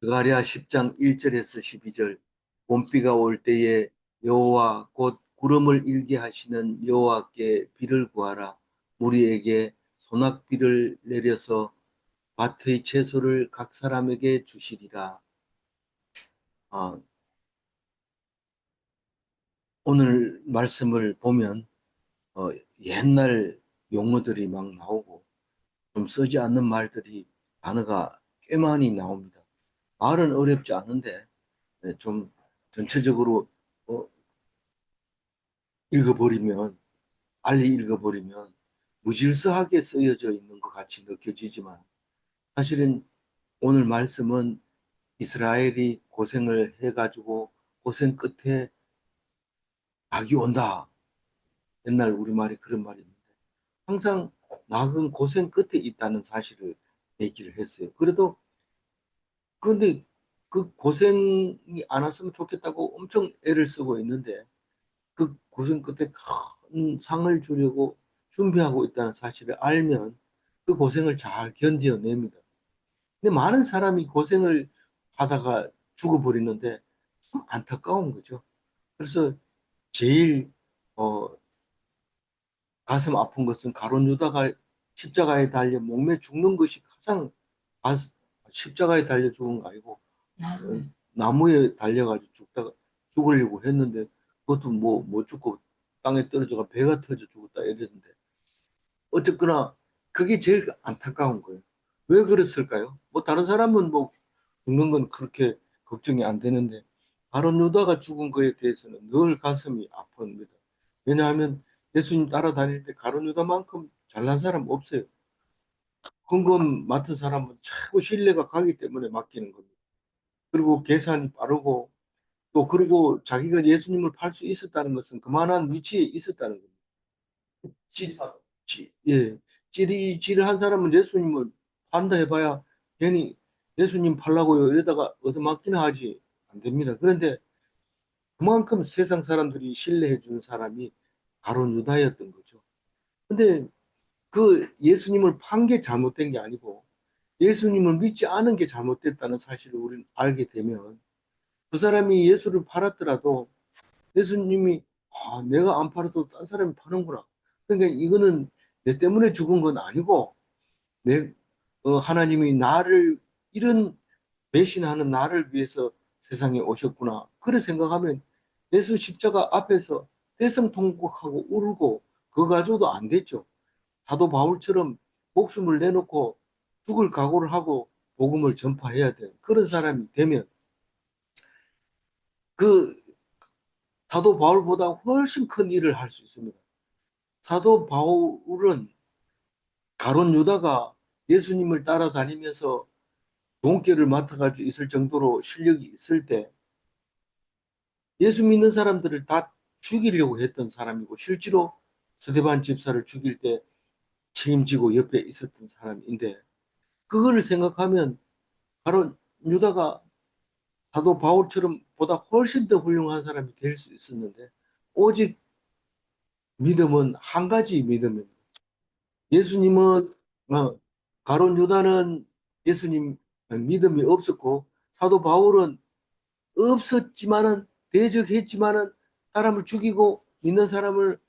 스가랴 10장 1절에서 12절. 봄비가 올 때에 여호와 곧 구름을 일게 하시는 여호와께 비를 구하라. 우리에게 소낙비를 내려서 밭의 채소를 각 사람에게 주시리라. 아, 오늘 말씀을 보면 어, 옛날 용어들이 막 나오고 좀 쓰지 않는 말들이 단어가 꽤 많이 나옵니다. 말은 어렵지 않은데 좀 전체적으로 어, 읽어버리면 빨리 읽어버리면 무질서하게 쓰여져 있는 것 같이 느껴지지만 사실은 오늘 말씀은 이스라엘이 고생을 해가지고 고생 끝에 낙이 온다. 옛날 우리말에 그런 말이 있는데 항상 낙은 고생 끝에 있다는 사실을 얘기를 했어요. 그래도 그런데 그 고생이 안 왔으면 좋겠다고 엄청 애를 쓰고 있는데 그 고생 끝에 큰 상을 주려고 준비하고 있다는 사실을 알면 그 고생을 잘 견뎌냅니다. 근데 많은 사람이 고생을 하다가 죽어버리는데 참 안타까운 거죠. 그래서 제일 어, 가슴 아픈 것은 가룟 유다가 십자가에 달려 목매 죽는 것이 가장 십자가에 달려 죽은 거 아니고 나무에 달려가지고 죽으려고 했는데 그것도 뭐 못 죽고 땅에 떨어져가 배가 터져 죽었다 이랬는데 어쨌거나 그게 제일 안타까운 거예요. 왜 그랬을까요? 뭐 다른 사람은 뭐 죽는 건 그렇게 걱정이 안 되는데 바로 유다가 죽은 거에 대해서는 늘 가슴이 아픕니다. 왜냐하면 예수님 따라다닐 때 가룟 유다만큼 잘난 사람 없어요. 헌금 맡은 사람은 최고 신뢰가 가기 때문에 맡기는 겁니다. 그리고 계산이 빠르고 또 그리고 자기가 예수님을 팔 수 있었다는 것은 그만한 위치에 있었다는 겁니다. 예, 찌리찌리한 사람은 예수님을 판다 해봐야 괜히 예수님 팔라고요 이러다가 얻어맞기는 하지 안 됩니다. 그런데 그만큼 세상 사람들이 신뢰해 주는 사람이 바로 유다였던 거죠. 근데 그 예수님을 판 게 잘못된 게 아니고 예수님을 믿지 않은 게 잘못됐다는 사실을 우리는 알게 되면 그 사람이 예수를 팔았더라도 예수님이 내가 안 팔아도 딴 사람이 파는구나. 그러니까 이거는 내 때문에 죽은 건 아니고 내 하나님이 나를 이런 배신하는 나를 위해서 세상에 오셨구나. 그래 생각하면 예수 십자가 앞에서 대성통곡하고 울고 그거 가지고도 안 됐죠. 사도 바울처럼 목숨을 내놓고 죽을 각오를 하고 복음을 전파해야 돼. 그런 사람이 되면 그 사도 바울보다 훨씬 큰 일을 할 수 있습니다. 사도 바울은 가론 유다가 예수님을 따라다니면서 돈깨를 맡아가지고 있을 정도로 실력이 있을 때 예수 믿는 사람들을 다 죽이려고 했던 사람이고 실제로 스데반 집사를 죽일 때 책임지고 옆에 있었던 사람인데 그거를 생각하면 바로 유다가 사도 바울처럼 보다 훨씬 더 훌륭한 사람이 될 수 있었는데 오직 믿음은 한 가지 믿음입니다. 예수님은 가론 유다는 예수님 믿음이 없었고 사도 바울은 없었지만은 대적했지만은 사람을 죽이고 믿는 사람을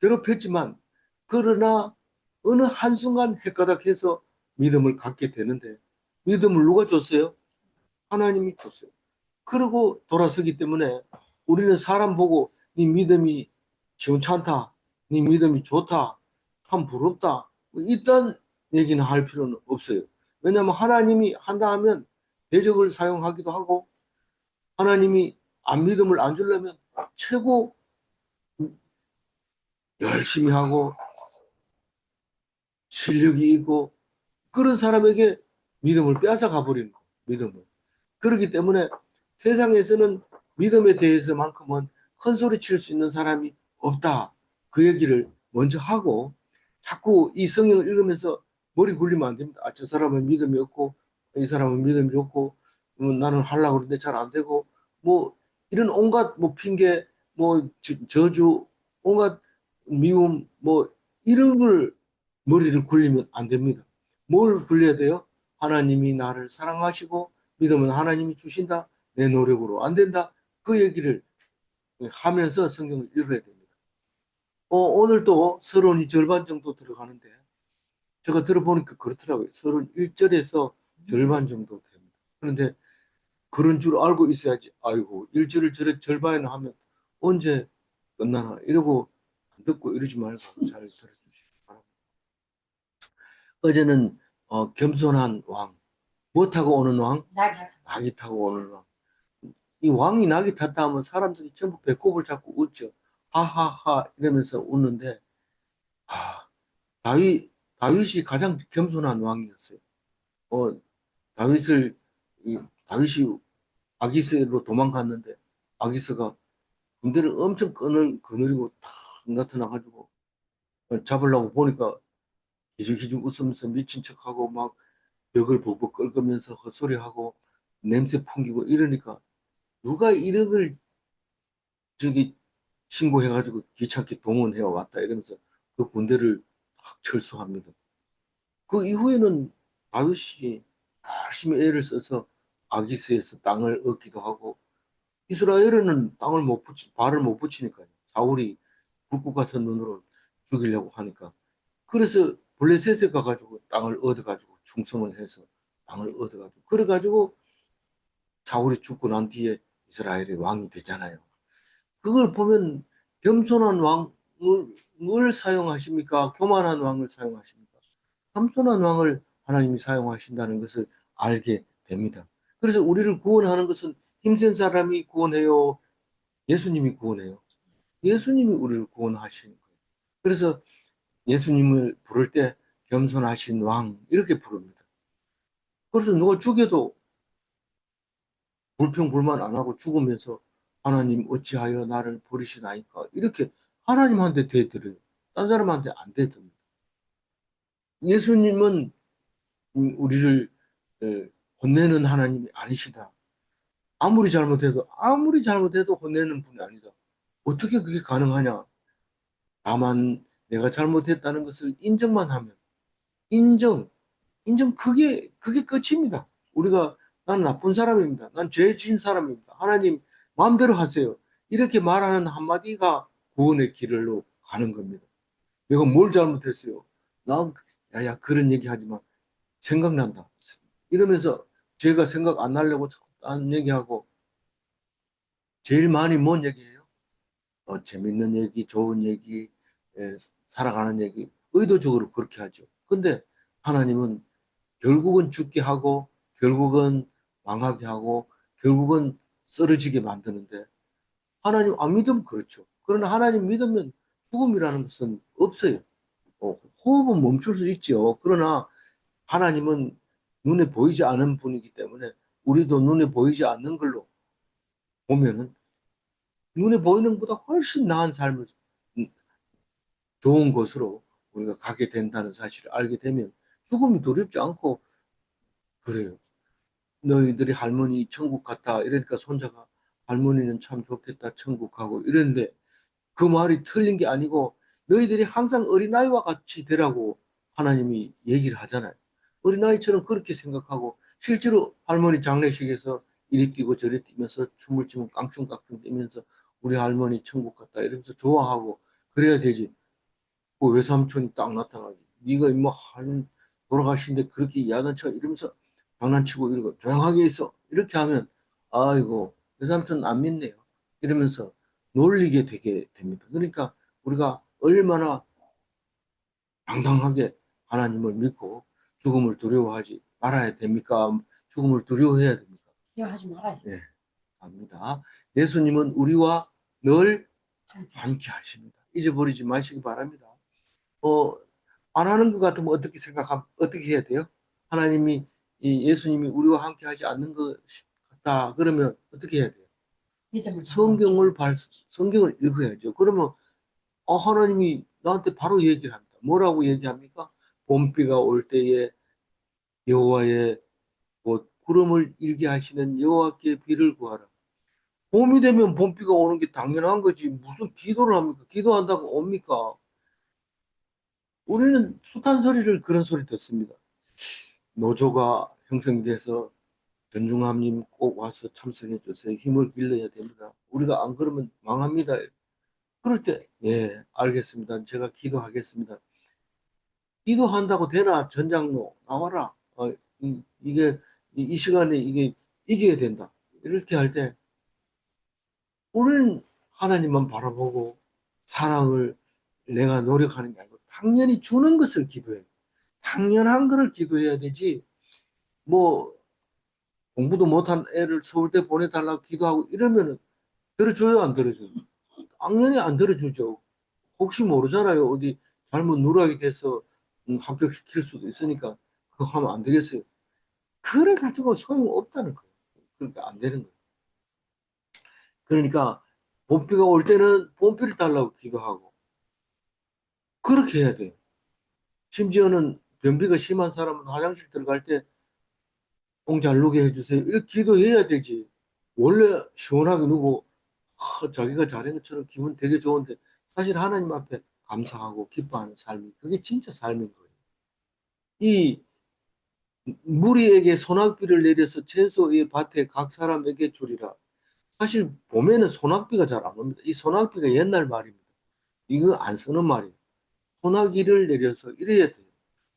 괴롭혔지만 그러나 어느 한순간 헷가닥해서 믿음을 갖게 되는데 믿음을 누가 줬어요? 하나님이 줬어요. 그러고 돌아서기 때문에 우리는 사람 보고 네 믿음이 시원찮다, 네 믿음이 좋다, 참 부럽다 이딴 얘기는 할 필요는 없어요. 왜냐하면 하나님이 한다 하면 대적을 사용하기도 하고 하나님이 안 믿음을 안 주려면 최고 열심히 하고 실력이 있고 그런 사람에게 믿음을 빼앗아 가버리는 거예요. 믿음을. 그렇기 때문에 세상에서는 믿음에 대해서만큼은 큰 소리 칠 수 있는 사람이 없다. 그 얘기를 먼저 하고 자꾸 이 성경을 읽으면서 머리 굴리면 안 됩니다. 저 사람은 믿음이 없고 이 사람은 믿음이 좋고 나는 하려고 그러는데 잘 안 되고 뭐 이런 온갖 뭐 핑계 뭐 저주 온갖 미움 뭐 이런 걸 머리를 굴리면 안 됩니다. 뭘 굴려야 돼요? 하나님이 나를 사랑하시고 믿음은 하나님이 주신다. 내 노력으로 안 된다. 그 얘기를 하면서 성경을 읽어야 됩니다. 오늘도 서론이 절반 정도 들어가는데 제가 들어보니까 그렇더라고요. 서론 1절에서 절반 정도 됩니다. 그런데 그런 줄 알고 있어야지. 아이고, 1절을 저래 절반이나 하면 언제 끝나나 이러고 안 듣고 이러지 말고 잘 들어주시기 바랍니다. 어제는 겸손한 왕, 뭐 타고 오는 왕? 낙이 타고 오는 왕. 이 왕이 낙이 탔다 하면 사람들이 전부 배꼽을 잡고 웃죠. 하하하 이러면서 웃는데 아, 다윗이 가장 겸손한 왕이었어요. 어, 다윗을 다윗이 아기스로 도망갔는데 아기스가 군대를 엄청 거느리고 탁 나타나가지고 잡으려고 보니까 기죽기죽 웃으면서 미친 척하고 막 벽을 보고 긁으면서 헛소리하고 냄새 풍기고 이러니까 누가 이런 저기 신고해가지고 귀찮게 동원해 왔다 이러면서 그 군대를 탁 철수합니다. 그 이후에는 다윗이 열심히 애를 써서 아기스에서 땅을 얻기도 하고 이스라엘에는 땅을 못 붙이 발을 못 붙이니까요. 사울이 불꽃 같은 눈으로 죽이려고 하니까 그래서 블레셋에 가가지고 땅을 얻어가지고 충성을 해서 땅을 얻어가지고 그래가지고 사울이 죽고 난 뒤에 이스라엘의 왕이 되잖아요. 그걸 보면 겸손한 왕을 사용하십니까? 교만한 왕을 사용하십니까? 겸손한 왕을 하나님이 사용하신다는 것을 알게 됩니다. 그래서 우리를 구원하는 것은 힘센 사람이 구원해요? 예수님이 구원해요? 예수님이 우리를 구원하시는 거예요. 그래서 예수님을 부를 때 겸손하신 왕 이렇게 부릅니다. 그래서 누가 죽여도 불평불만 안 하고 죽으면서 하나님 어찌하여 나를 버리시나이까 이렇게 하나님한테 대드려요. 딴 사람한테 안 대듭니다. 예수님은 우리를 혼내는 하나님이 아니시다. 아무리 잘못해도 혼내는 분이 아니다. 어떻게 그게 가능하냐? 다만 내가 잘못했다는 것을 인정만 하면 인정, 그게 끝입니다. 우리가 난 나쁜 사람입니다. 난 죄 지은 사람입니다. 하나님 마음대로 하세요. 이렇게 말하는 한마디가 구원의 길로 가는 겁니다. 내가 뭘 잘못했어요? 나 야야 그런 얘기 하지 마. 생각난다. 이러면서 제가 생각 안 나려고 자꾸 딴 얘기하고 제일 많이 뭔 얘기예요? 재밌는 얘기, 좋은 얘기, 예, 살아가는 얘기 의도적으로 그렇게 하죠. 근데 하나님은 결국은 죽게 하고 결국은 망하게 하고 결국은 쓰러지게 만드는데 하나님 안 믿으면 그렇죠. 그러나 하나님 믿으면 죽음이라는 것은 없어요. 호흡은 멈출 수 있죠. 그러나 하나님은 눈에 보이지 않은 분이기 때문에 우리도 눈에 보이지 않는 걸로 보면은 눈에 보이는 것보다 훨씬 나은 삶을 좋은 곳으로 우리가 가게 된다는 사실을 알게 되면 죽음이 두렵지 않고 그래요. 너희들이 할머니 천국 갔다 이러니까 손자가 할머니는 참 좋겠다 천국 가고 이랬는데 그 말이 틀린 게 아니고 너희들이 항상 어린아이와 같이 되라고 하나님이 얘기를 하잖아요. 어린아이처럼 그렇게 생각하고 실제로 할머니 장례식에서 이리 뛰고 저리 뛰면서 춤을 추면 깡충깡충 뛰면서 우리 할머니 천국 갔다 이러면서 좋아하고 그래야 되지. 그 외삼촌이 딱 나타나지. 네가 임마 한 돌아가신데 그렇게 야단 쳐 이러면서 장난치고 이러고 조용하게 있어. 이렇게 하면 아이고 외삼촌 안 믿네요. 이러면서 놀리게 되게 됩니다. 그러니까 우리가 얼마나 당당하게 하나님을 믿고 죽음을 두려워하지 말아야 됩니까? 죽음을 두려워해야 됩니까? 하지 말아요. 예, 합니다. 예수님은 우리와 늘 함께 하십니다. 잊어버리지 마시기 바랍니다. 어, 안 하는 것 같으면 어떻게 해야 돼요? 하나님이, 예수님이 우리와 함께 하지 않는 것 같다. 그러면 어떻게 해야 돼요? 믿음을 성경을 읽어야죠. 그러면, 하나님이 나한테 바로 얘기를 합니다. 뭐라고 얘기합니까? 봄비가 올 때에 여호와의 곧 구름을 일게 하시는 여호와께 비를 구하라. 봄이 되면 봄비가 오는 게 당연한 거지. 무슨 기도를 합니까? 기도한다고 옵니까? 우리는 숱한 소리를 그런 소리 듣습니다. 노조가 형성돼서 전중함님 꼭 와서 참석해 주세요. 힘을 길러야 됩니다. 우리가 안 그러면 망합니다. 그럴 때, 예, 알겠습니다. 제가 기도하겠습니다. 기도한다고 되나? 전장로 나와라. 이게 이 시간에 이게 이겨야 된다. 이렇게 할 때 우리는 하나님만 바라보고 사랑을 내가 노력하는 게 아니고 당연히 주는 것을 기도해. 당연한 거를 기도해야 되지. 뭐 공부도 못한 애를 서울대 보내달라고 기도하고 이러면은 들어줘요, 안 들어줘요? 당연히 안 들어주죠. 혹시 모르잖아요. 어디 잘못 누락이 돼서 합격시킬 수도 있으니까 그거 하면 안 되겠어요. 그래 가지고 소용없다는 거예요. 그러니까 안 되는 거예요. 그러니까 봄비가 올 때는 봄비를 달라고 기도하고 그렇게 해야 돼요. 심지어는 변비가 심한 사람은 화장실 들어갈 때 똥 잘 누게 해주세요. 이렇게 기도해야 되지. 원래 시원하게 누고 자기가 잘한 것처럼 기분 되게 좋은데 사실 하나님 앞에 감사하고 기뻐하는 삶이 그게 진짜 삶인 거예요. 이 무리에게 소낙비를 내려서 채소의 밭에 각 사람에게 주리라. 사실 봄에는 소낙비가 잘 안 옵니다. 이 소낙비가 옛날 말입니다. 이거 안 쓰는 말이에요. 소나기를 내려서 이래야 돼요.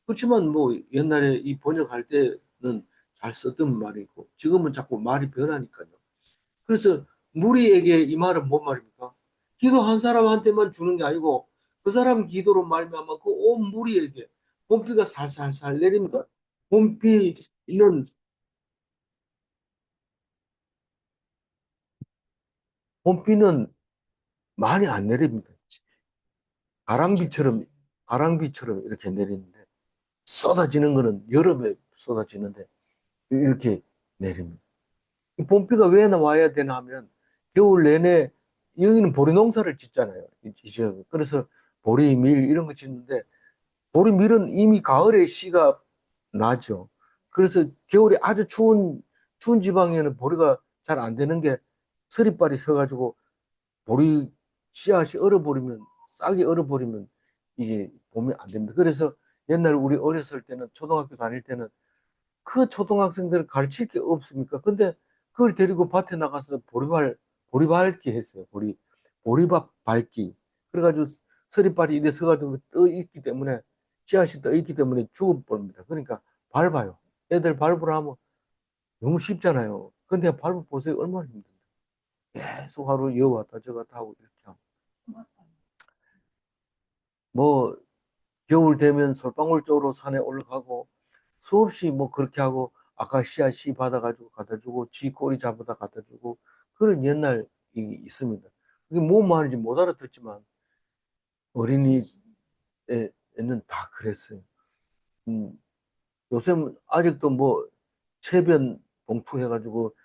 그렇지만 뭐 옛날에 이 번역할 때는 잘 썼던 말이고 지금은 자꾸 말이 변하니까요. 그래서 무리에게 이 말은 뭔 말입니까? 기도 한 사람한테만 주는 게 아니고 그 사람 기도로 말미암아 그 온 무리에게 봄비가 살살살 내립니다. 봄비는 봄비는 많이 안 내립니다. 가랑비처럼 가랑비처럼 이렇게 내리는데 쏟아지는 거는 여름에 쏟아지는데 이렇게 내립니다. 이 봄비가 왜 와야 되나 하면 겨울 내내 여기는 보리 농사를 짓잖아요. 이 지역은. 그래서 보리, 밀 이런 거 짓는데 보리, 밀은 이미 가을에 씨가 나죠. 그래서 겨울에 아주 추운 지방에는 보리가 잘 안 되는 게 서리빨이 서가지고 보리 씨앗이 얼어버리면 싹이 얼어버리면 이게 봄이 안 됩니다. 그래서 옛날 우리 어렸을 때는 초등학교 다닐 때는 그 초등학생들을 가르칠 게 없습니까? 근데 그걸 데리고 밭에 나가서 보리 밟기 했어요. 보리밥 밟기. 그래가지고 서리빨이 이래 서가지고 떠 있기 때문에, 씨앗이 떠 있기 때문에 죽어버립니다. 그러니까 밟아요. 애들 밟으라 하면 너무 쉽잖아요. 근데 밟아보세요. 얼마나 힘든데. 계속 하루 여왔다 저갔다 하고 이렇게 하고. 뭐, 겨울 되면 솔방울 쪽으로 산에 올라가고 수없이 뭐 그렇게 하고 아카시아 씨 받아가지고 갖다 주고 쥐 꼬리 잡아다 갖다 주고 그런 옛날이 있습니다. 그게 뭔 말인지 못 알아듣지만 어린이에는 다 그랬어요. 음, 요새는 아직도 뭐 체변 봉투 해가지고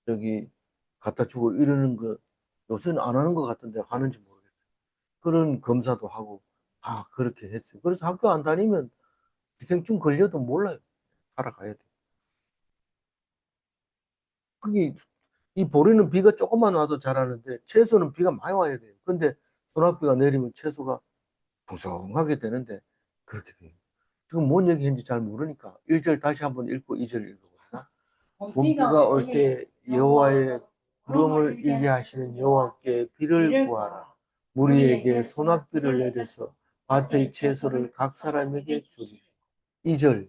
저기 갖다 주고 이러는 거 요새는 안 하는 것 같은데 하는지 모르겠어요. 그런 검사도 하고 다 그렇게 했어요. 그래서 학교 안 다니면 기생충 걸려도 몰라요. 살아가야 돼. 그게 이 보리는 비가 조금만 와도 자라는데 채소는 비가 많이 와야 돼요. 근데 소낙비가 내리면 채소가 풍성하게 되는데 그렇게 돼요. 지금 뭔 얘기인지 잘 모르니까 1절 다시 한번 읽고 2절 읽어보자. 봄비가 올 때 여호와의 구름을 일게 하시는 여호와께 비를 구하라. 무리에게 소낙비를 내려서 밭의 채소를 각 사람에게 주리. 2절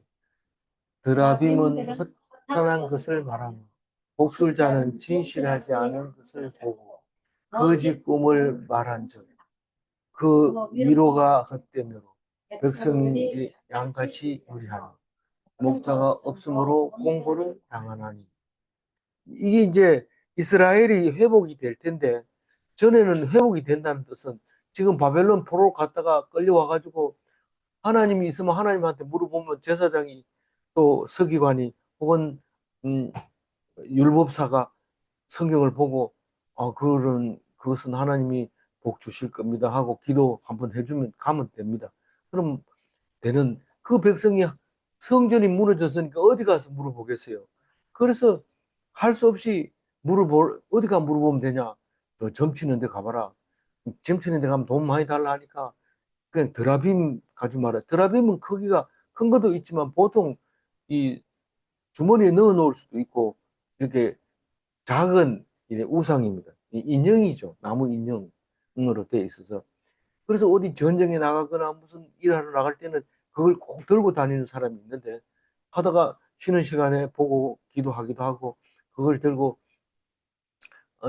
드라빔은 허탄한 것을 말하며 복술자는 진실하지 않은 것을 보고 거짓 꿈을 말한즉 그 위로가 헛되므로 백성이 양같이 유리하니 목자가 없으므로 공고를 당하나니. 이게 이제 이스라엘이 회복이 될 텐데 전에는 회복이 된다는 뜻은 지금 바벨론 포로 갔다가 끌려와가지고 하나님이 있으면 하나님한테 물어보면 제사장이 또 서기관이 혹은 음, 율법사가 성경을 보고 그것은 하나님이 복 주실 겁니다 하고 기도 한번 해주면 가면 됩니다. 그럼 되는 그 백성이 성전이 무너졌으니까 어디 가서 물어보겠어요. 그래서 할 수 없이 어디 가 물어보면 되냐? 너 점치는 데 가봐라. 점치는 데 가면 돈 많이 달라 하니까 그냥 드라빔 가지 마라. 드라빔은 크기가 큰 것도 있지만 보통 이 주머니에 넣어 놓을 수도 있고, 이렇게 작은 우상입니다. 인형이죠. 나무 인형으로 되어 있어서. 그래서 어디 전쟁에 나가거나 무슨 일하러 나갈 때는 그걸 꼭 들고 다니는 사람이 있는데, 하다가 쉬는 시간에 보고 기도하기도 하고, 그걸 들고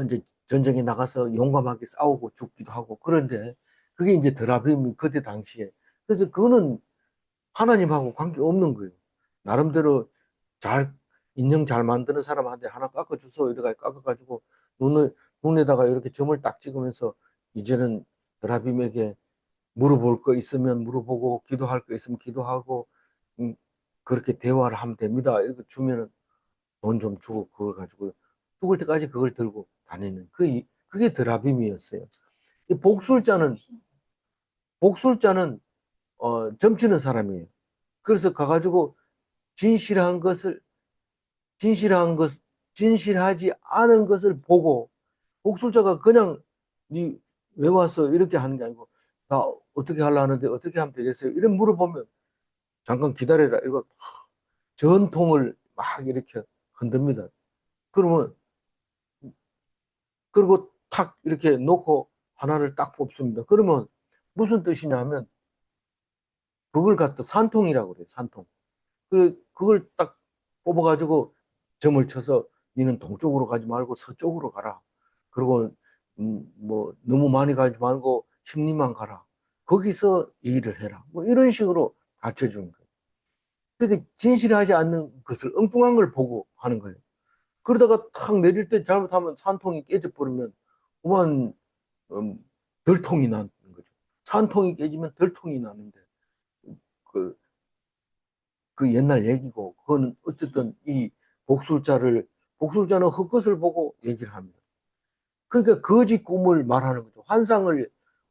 이제 전쟁에 나가서 용감하게 싸우고 죽기도 하고. 그런데 그게 이제 드라빔이 그때 당시에. 그래서 그거는 하나님하고 관계 없는 거예요. 나름대로 잘 인형 잘 만드는 사람한테 하나 깎아주소 이래가 깎아가지고 눈에다가 이렇게 점을 딱 찍으면서 이제는 드라빔에게 물어볼 거 있으면 물어보고 기도할 거 있으면 기도하고, 음, 그렇게 대화를 하면 됩니다. 이렇게 주면은 돈 좀 주고 그걸 가지고 죽을 때까지 그걸 들고 다니는 그게 드라빔이었어요. 이 복술자는 점치는 사람이에요. 그래서 가가지고 진실한 것을 진실한 것 진실하지 않은 것을 보고, 복술자가 그냥 니 왜 왔어 이렇게 하는 게 아니고, 나 어떻게 하려 하는데 어떻게 하면 되겠어요 이런 물어보면, 잠깐 기다려라 이거 전통을 막 이렇게 흔듭니다. 그러면 그리고 탁 이렇게 놓고 하나를 딱 뽑습니다. 그러면 무슨 뜻이냐면, 그걸 갖다 산통이라고 그래요. 산통. 그걸 딱 뽑아가지고 점을 쳐서 니는 동쪽으로 가지 말고 서쪽으로 가라. 그리고 뭐 너무 많이 가지 말고 십리만 가라. 거기서 일을 해라. 뭐 이런 식으로 가르쳐 주는 거예요. 그러니까 진실하지 않는 것을 엉뚱한 걸 보고 하는 거예요. 그러다가 탁 내릴 때 잘못하면 산통이 깨져버리면 그만 덜통이 나는 거죠. 산통이 깨지면 덜통이 나는데, 그, 그 옛날 얘기고, 그거는 어쨌든 이 복술자는 헛것을 보고 얘기를 합니다. 그러니까 거짓 꿈을 말하는 거죠.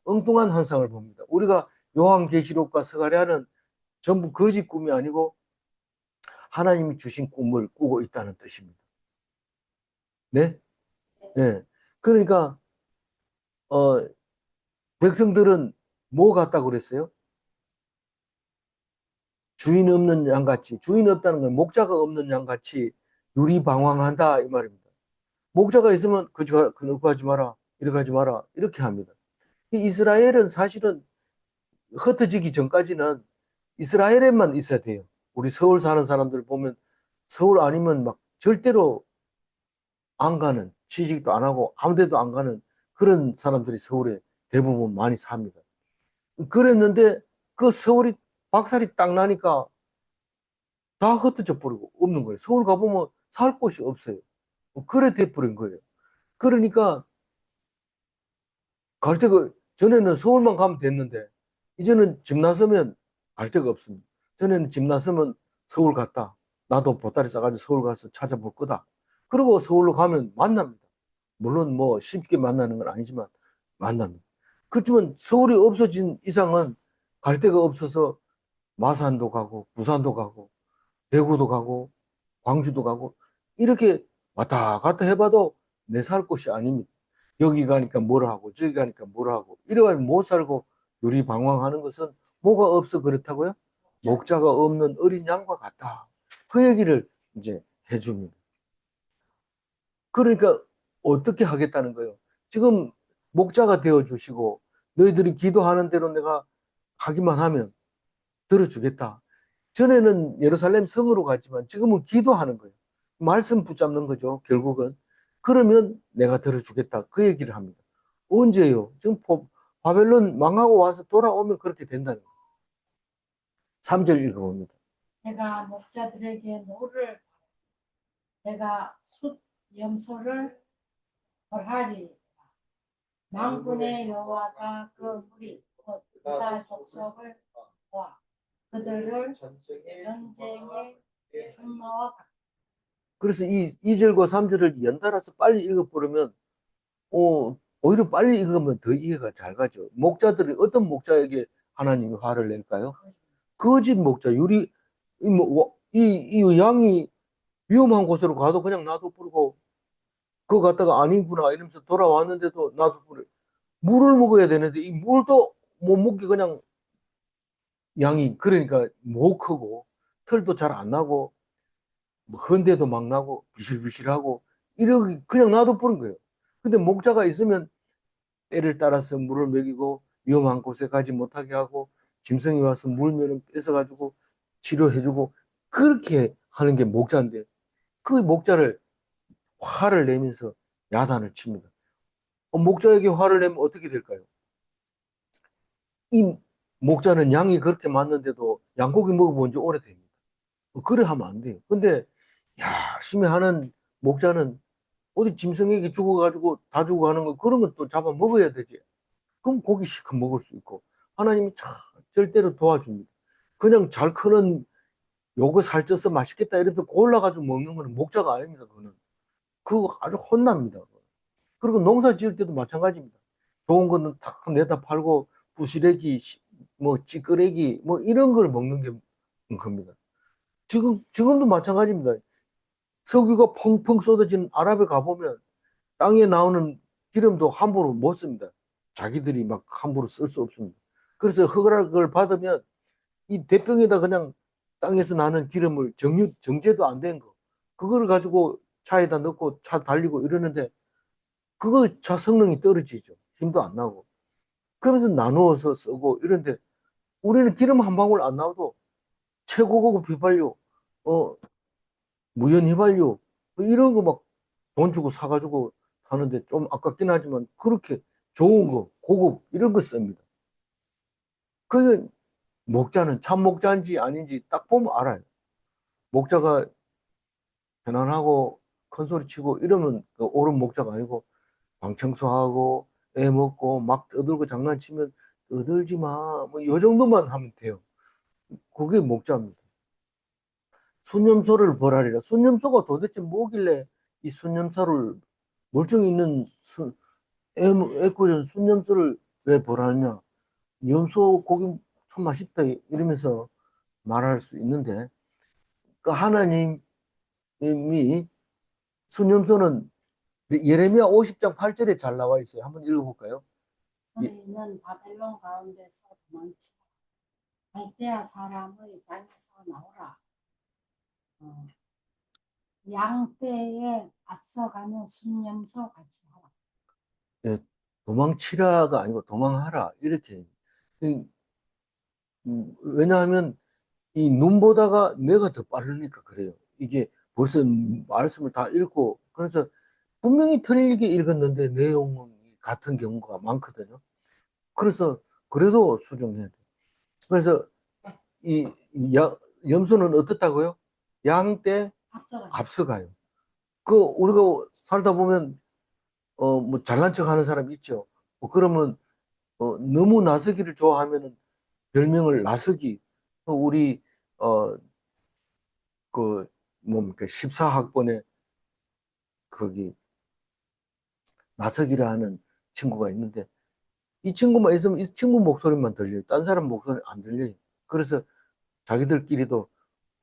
엉뚱한 환상을 봅니다. 우리가 요한계시록과 스가랴는 전부 거짓 꿈이 아니고 하나님이 주신 꿈을 꾸고 있다는 뜻입니다. 네? 네. 그러니까, 어, 백성들은 뭐 같다고 그랬어요? 주인 없는 양같이, 주인 없다는 건 목자가 없는 양같이 유리방황한다 이 말입니다. 목자가 있으면 그거 하지 마라, 이렇게 하지 마라 이렇게 합니다. 이 이스라엘은 사실은 흩어지기 전까지는 이스라엘에만 있어야 돼요. 우리 서울 사는 사람들 보면 서울 아니면 막 절대로 안 가는, 취직도 안 하고 아무 데도 안 가는 그런 사람들이 서울에 대부분 많이 삽니다. 그랬는데 그 서울이 박살이 딱 나니까 다 흩어져 버리고 없는 거예요. 서울 가보면 살 곳이 없어요. 그래 돼버린 거예요. 그러니까 갈 데가, 전에는 서울만 가면 됐는데 이제는 집 나서면 갈 데가 없습니다. 전에는 집 나서면 서울 갔다, 나도 보따리 싸가지고 서울 가서 찾아볼 거다. 그리고 서울로 가면 만납니다. 물론 뭐 쉽게 만나는 건 아니지만 만납니다. 그렇지만 서울이 없어진 이상은 갈 데가 없어서 마산도 가고 부산도 가고 대구도 가고 광주도 가고 이렇게 왔다 갔다 해봐도 내 살 곳이 아닙니다. 여기 가니까 뭘 하고 저기 가니까 뭘 하고 이래가지고 못 살고 유리방황하는 것은 뭐가 없어 그렇다고요? 목자가 없는 어린 양과 같다. 그 얘기를 이제 해줍니다. 그러니까 어떻게 하겠다는 거예요? 지금 목자가 되어 주시고 너희들이 기도하는 대로 내가 하기만 하면 들어주겠다. 전에는 예루살렘 성으로 갔지만 지금은 기도하는 거예요. 말씀 붙잡는 거죠, 결국은. 그러면 내가 들어주겠다. 그 얘기를 합니다. 언제요? 지금 바벨론 망하고 와서 돌아오면 그렇게 된다는 거예요. 3절 읽어봅니다. 내가 목자들에게 노를 내가 숫 염소를 벌하리. 만군의 여호와가 그 무리 곧 유다 족속을 모아 그들을 전쟁에 준마와 같다. 그래서 이 2절과 3절을 연달아서 빨리 읽어보려면 오히려 빨리 읽으면 더 이해가 잘 가죠. 목자들이 어떤 목자에게 하나님이 화를 낼까요? 거짓 목자, 이 양이 위험한 곳으로 가도 그냥 놔둬버리고, 그거 갖다가 아니구나 이러면서 돌아왔는데도 놔둬버려. 물을 먹어야 되는데 이 물도 못 먹게 그냥 양이, 그러니까 못 크고 털도 잘 안 나고 뭐 헌데도 막 나고 비실비실하고 이렇게 그냥 놔둬버린 거예요. 근데 목자가 있으면 때를 따라서 물을 먹이고 위험한 곳에 가지 못하게 하고 짐승이 와서 물면은 뺏어가지고 치료해주고 그렇게 하는 게 목자인데 그 목자를 화를 내면서 야단을 칩니다. 목자에게 화를 내면 어떻게 될까요? 이 목자는 양이 그렇게 많는데도 양고기 먹어본 지 오래됩니다. 그래 하면 안 돼요. 근데 열심히 하는 목자는 어디 짐승에게 죽어가지고 다 죽어가는 거 그런 건 또 잡아 먹어야 되지. 그럼 고기 시켜 먹을 수 있고 하나님이 참 절대로 도와줍니다. 그냥 잘 크는 요거 살쪄서 맛있겠다 이러면서 골라가지고 먹는 거는 목자가 아닙니다. 그거는 그거 아주 혼납니다. 그리고 농사 지을 때도 마찬가지입니다. 좋은 거는 탁 내다 팔고 부시래기 뭐 찌끄레기 뭐 이런 걸 먹는 게 겁니다. 지금도 마찬가지입니다. 석유가 펑펑 쏟아지는 아랍에 가보면 땅에 나오는 기름도 함부로 못 씁니다. 자기들이 막 함부로 쓸 수 없습니다. 그래서 허락을 받으면 이 대병에다 그냥 땅에서 나는 기름을 정제도 안 된 거, 그거를 가지고 차에다 넣고 차 달리고 이러는데 그거 차 성능이 떨어지죠. 힘도 안 나고. 그러면서 나누어서 쓰고 이런데 우리는 기름 한 방울 안 나와도 최고급 휘발유, 어, 무연 휘발유 뭐 이런 거 막 돈 주고 사가지고 타는데 좀 아깝긴 하지만 그렇게 좋은 거, 고급 이런 거 씁니다. 그 목자는 참 목자인지 아닌지 딱 보면 알아요. 목자가 편안하고 큰 소리 치고 이러면 그 옳은 목자가 아니고 방 청소하고 애 먹고 막 떠들고 장난치면 떠들지 마. 뭐 요 정도만 하면 돼요. 그게 목자입니다. 순념소를 벌하리라. 순념소가 도대체 뭐길래 이 순념소를 멀쩡히 있는 애꿎은 순념소를 왜 벌하느냐. 염소 고기 참 맛있다 이러면서 말할 수 있는데 그 하나님이 순념소는 예레미야 50장 8절에 잘 나와 있어요. 한번 읽어볼까요? 너희는 바벨론 가운데서 도망치라. 갈대아 사람의 땅에서 나오라. 어, 양떼에 앞서가는 순념소 같이 하라. 예, 도망치라가 아니고 도망하라 이렇게. 이, 왜냐하면 이 눈보다가 내가 더 빠르니까 그래요. 이게 벌써 말씀을 다 읽고 그래서 분명히 틀리게 읽었는데 내용이 같은 경우가 많거든요. 그래서 그래도 수정해야 돼. 그래서 이 염소는 어떻다고요? 양떼 앞서가는. 앞서가요. 그 우리가 살다 보면 뭐 잘난 척 하는 사람 있죠. 뭐 그러면 너무 나서기를 좋아하면은 별명을 나서기. 우리 그 뭡니까 14학번에 거기 나서기를 하는 친구가 있는데 이 친구만 있으면 이 친구 목소리만 들려요. 딴 사람 목소리 안 들려요. 그래서 자기들끼리도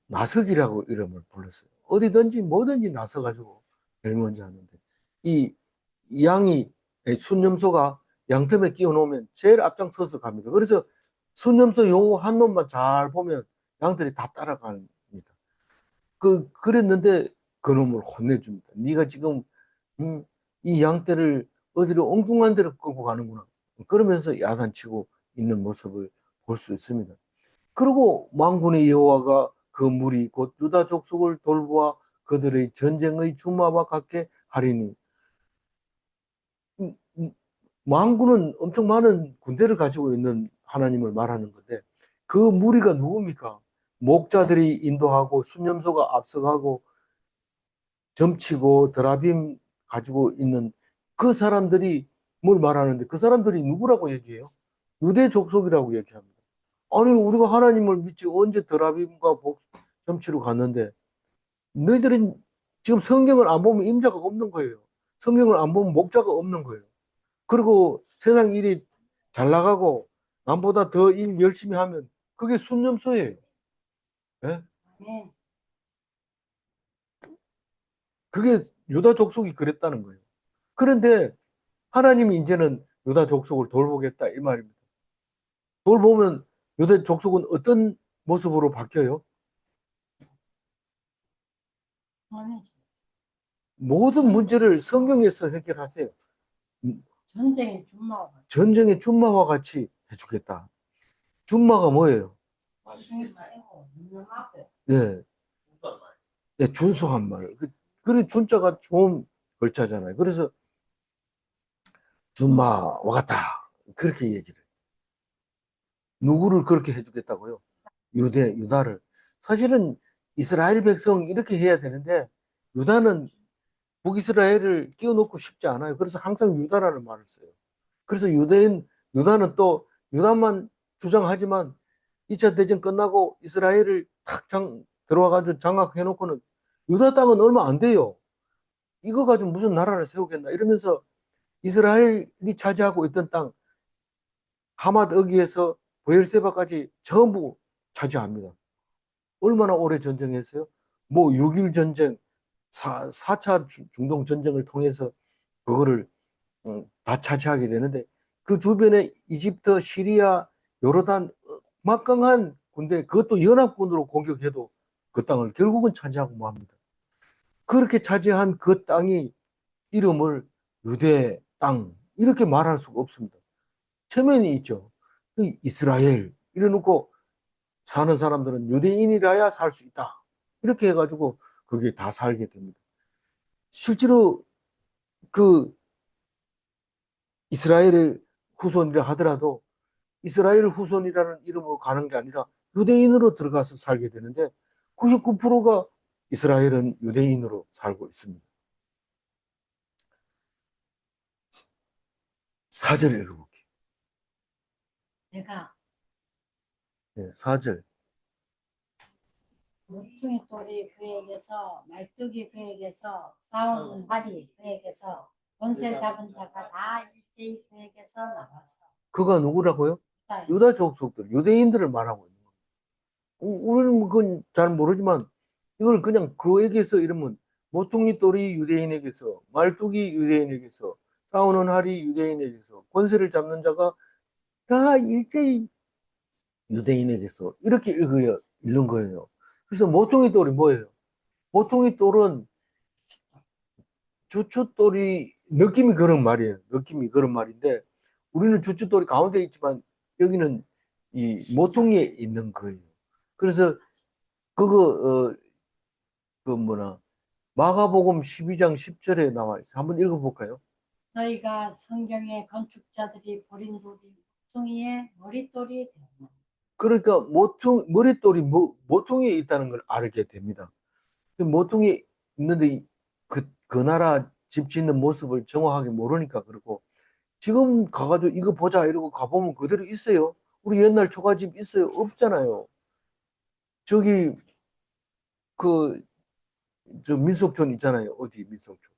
나서기라고 이름을 불렀어요. 어디든지 뭐든지 나서가지고 제일 먼저 하는데 이 양이 순념소가 양틈에 끼워 놓으면 제일 앞장서서 갑니다. 그래서 순념소 요 한 놈만 잘 보면 양들이 다 따라갑니다. 그랬는데 그놈을 혼내줍니다. 네가 지금 음, 이 양떼를 어디로 엉뚱한 데로 끌고 가는구나. 그러면서 야단치고 있는 모습을 볼 수 있습니다. 그리고 만군의 여호와가 그 무리 곧 유다 족속을 돌보아 그들의 전쟁의 주마와 같게 하리니 음, 음, 만군은 엄청 많은 군대를 가지고 있는 하나님을 말하는 건데 그 무리가 누굽니까? 목자들이 인도하고 순념소가 앞서가고 점치고 드라빔 가지고 있는 그 사람들이 뭘 말하는데 그 사람들이 누구라고 얘기해요? 유대 족속이라고 얘기합니다. 아니 우리가 하나님을 믿지 언제 드라빔과 점치러 갔는데 너희들은 지금 성경을 안 보면 임자가 없는 거예요. 성경을 안 보면 목자가 없는 거예요. 그리고 세상 일이 잘 나가고 남보다 더 일 열심히 하면 그게 순념소예요. 예? 네. 그게 유다 족속이 그랬다는 거예요. 그런데 하나님이 이제는 유다 족속을 돌보겠다 이 말입니다. 돌보면 유다 족속은 어떤 모습으로 바뀌어요? 평안해져. 모든 문제를 성경에서 해결하세요. 전쟁의 준마와 전쟁의 준마와 같이 해주겠다. 준마가 뭐예요? 전쟁이 세고 유명하고 예, 예, 준수한 말. 그래, 준자가 좋은 글자잖아요. 그래서 준마와 같다. 그렇게 얘기를. 누구를 그렇게 해주겠다고요? 유다를. 사실은 이스라엘 백성 이렇게 해야 되는데, 유다는 북이스라엘을 끼워놓고 싶지 않아요. 그래서 항상 유다라는 말을 써요. 그래서 유다는 또, 유다만 주장하지만 2차 대전 끝나고 이스라엘을 들어와가지고 장악해놓고는 유다 땅은 얼마 안 돼요. 이거 가지고 무슨 나라를 세우겠나 이러면서 이스라엘이 차지하고 있던 땅, 하맛 어기에서 브엘세바까지 전부 차지합니다. 얼마나 오래 전쟁했어요? 뭐 6일 전쟁, 4차 중동 전쟁을 통해서 그거를 다 차지하게 되는데 그 주변에 이집트, 시리아, 요르단 막강한 군대 그것도 연합군으로 공격해도 그 땅을 결국은 차지하고 맙니다. 그렇게 차지한 그 땅이 이름을 유대 땅 이렇게 말할 수가 없습니다. 체면이 있죠. 이스라엘 이래놓고 사는 사람들은 유대인이라야 살 수 있다. 이렇게 해가지고 거기에 다 살게 됩니다. 실제로 그 이스라엘 후손이라 하더라도 이스라엘 후손이라는 이름으로 가는 게 아니라 유대인으로 들어가서 살게 되는데 99%가 이스라엘은 유대인으로 살고 있습니다. 4절 읽어볼게요. 내가 네, 4절. 모퉁이 돌이 그에게서 말뚝이 그에게서 싸우는 활이 그에게서 권세 잡은 자가 다 일제히 그에게서 나와서 그가 누구라고요? 유다에 유다 족속들, 유대인들을 말하고 있는 거예요. 우리는 뭐 그건 잘 모르지만 이걸 그냥 그에게서 이러면 모퉁이 돌이 유대인에게서, 말뚝이 유대인에게서, 싸우는 활이 유대인에게서, 권세를 잡는 자가 다 일제히 유대인에게서 이렇게 읽는 거예요. 그래서 모퉁이 돌이 뭐예요? 모퉁이 돌은 주춧돌이 느낌이 그런 말이에요. 느낌이 그런 말인데 우리는 주춧돌이 가운데 있지만 여기는 이 모퉁이에 있는 거예요. 그래서 그거 그 뭐나 마가복음 12장 10절에 나와 있어요. 한번 읽어볼까요? 너희가 성경의 건축자들이 버린 돌이 모퉁이의 머릿돌이 되었나. 그러니까 머릿돌이 모퉁이에 있다는 걸 알게 됩니다. 모퉁이 있는데 그 나라 집 짓는 모습을 정확하게 모르니까 그렇고 지금 가가지고 이거 보자 이러고 가보면 그대로 있어요. 우리 옛날 초가집 있어요? 없잖아요. 저기 그 저 민속촌 있잖아요. 어디 민속촌.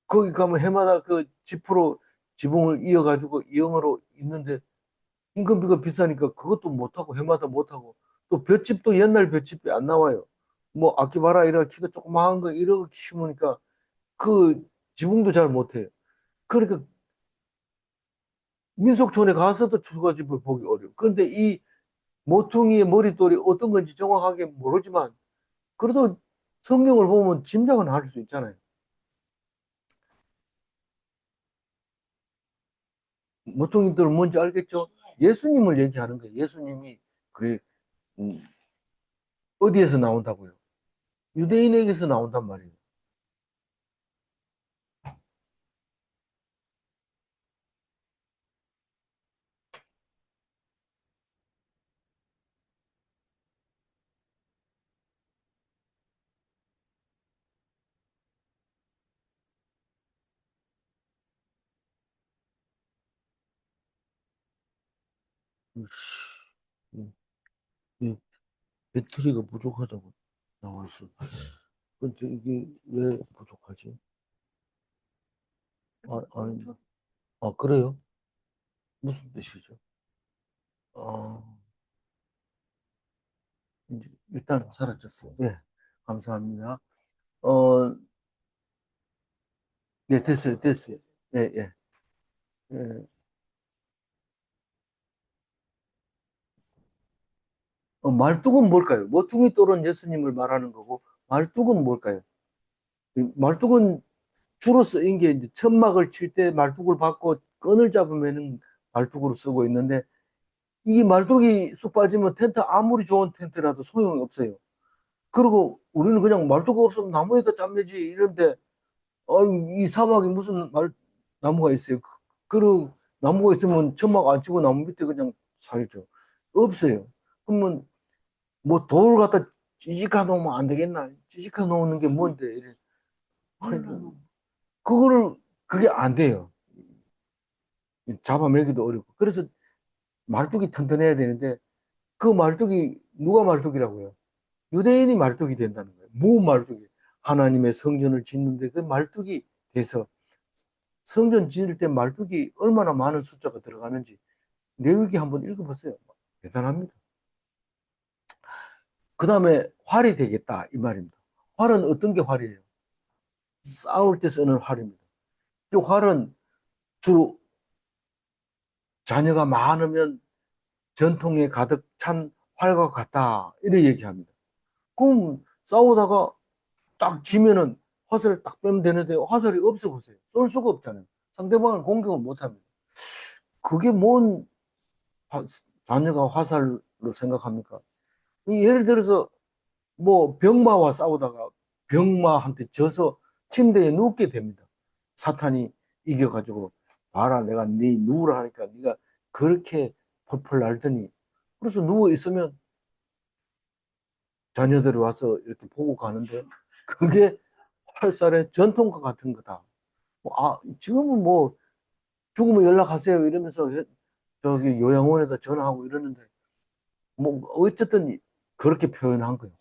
거기 가면 해마다 그 지프로 지붕을 이어가지고 이형으로 있는데 인건비가 비싸니까 그것도 못하고 해마다 못하고 또 볏집도 옛날 볏집이 안 나와요. 뭐 아키바라 이런 키가 조그마한 거 이렇게 심으니까 그 지붕도 잘 못해요. 그러니까 민속촌에 가서도 초가집을 보기 어려워. 그런데 이 모퉁이의 머릿돌이 어떤 건지 정확하게 모르지만 그래도 성경을 보면 짐작은 할 수 있잖아요. 모퉁이들은 뭔지 알겠죠? 예수님을 얘기하는 거예요. 예수님이 그래 음, 어디에서 나온다고요? 유대인에게서 나온단 말이에요. 음, 이 배터리가 부족하다고 나와 있어. 근데 이게 왜 부족하지? 아니, 그래요? 무슨 뜻이죠? 아, 이제 일단 사라졌어요. 네, 감사합니다. 어, 네, 됐어요, 됐어요. 예, 예, 예. 말뚝은 뭘까요? 모퉁이 돌은 예수님을 말하는 거고, 말뚝은 뭘까요? 이 말뚝은 주로 쓰인 게 이제 천막을 칠 때 말뚝을 받고 끈을 잡으면은 말뚝으로 쓰고 있는데 이 말뚝이 쑥 빠지면 텐트 아무리 좋은 텐트라도 소용이 없어요. 그리고 우리는 그냥 말뚝이 없으면 나무에다 짬매지 이런데 이 사막에 무슨 나무가 있어요. 그리고 나무가 있으면 천막 안 치고 나무 밑에 그냥 살죠. 없어요. 그러면 뭐 돌 갖다 찌직하 놓으면 안 되겠나? 찌직하 놓는 게 뭔데? 이래. 물론 그거를 그게 안 돼요. 잡아매기도 어렵고. 그래서 말뚝이 튼튼해야 되는데 그 말뚝이 누가 말뚝이라고요? 유대인이 말뚝이 된다는 거예요. 무 말뚝이. 하나님의 성전을 짓는데 그 말뚝이 돼서 성전 지을 때 말뚝이 얼마나 많은 숫자가 들어가는지 레위기 한번 읽어보세요. 대단합니다. 그 다음에 활이 되겠다 이 말입니다. 활은 어떤 게 활이에요? 싸울 때 쓰는 활입니다. 이 활은 주로 자녀가 많으면 전통에 가득 찬 활과 같다 이렇게 얘기합니다. 그럼 싸우다가 딱 지면은 화살을 딱 빼면 되는데 화살이 없어 보세요. 쏠 수가 없잖아요. 상대방을 공격을 못 합니다. 그게 뭔 자녀가 화살로 생각합니까? 예를 들어서 뭐 병마와 싸우다가 병마한테 져서 침대에 눕게 됩니다. 사탄이 이겨가지고 봐라 내가 네 누우라 하니까 네가 그렇게 펄펄 날더니 그래서 누워 있으면 자녀들이 와서 이렇게 보고 가는데 그게 활살의 전통과 같은 거다. 지금은 뭐 죽으면 연락하세요 이러면서 저기 요양원에다 전화하고 이러는데 뭐 어쨌든 그렇게 표현한 거예요.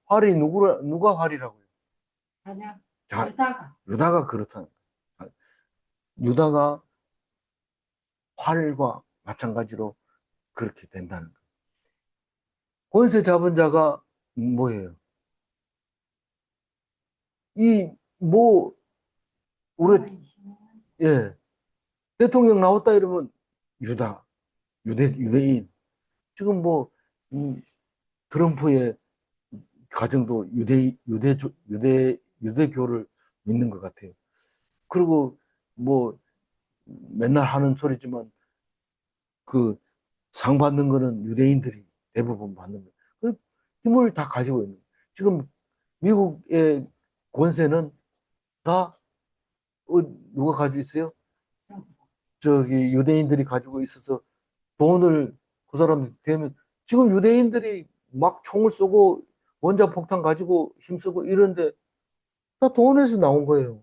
활이 누가 활이라고요? 그냥 자, 유다가 유다가 그렇다는 거예요. 유다가 활과 마찬가지로 그렇게 된다는 거예요. 권세 잡은 자가 뭐예요? 뭐 우리 예 대통령 나왔다 이러면 유다 유대인 지금 뭐 음, 트럼프의 가정도 유대교를 믿는 것 같아요. 그리고 뭐 맨날 하는 소리지만 그 상 받는 거는 유대인들이 대부분 받는 거예요. 그 힘을 다 가지고 있는 거예요. 지금 미국의 권세는 다 누가 가지고 있어요? 저기 유대인들이 가지고 있어서 돈을 그 사람들 대면 지금 유대인들이 막 총을 쏘고 원자폭탄 가지고 힘쓰고 이런데 다 돈에서 나온 거예요.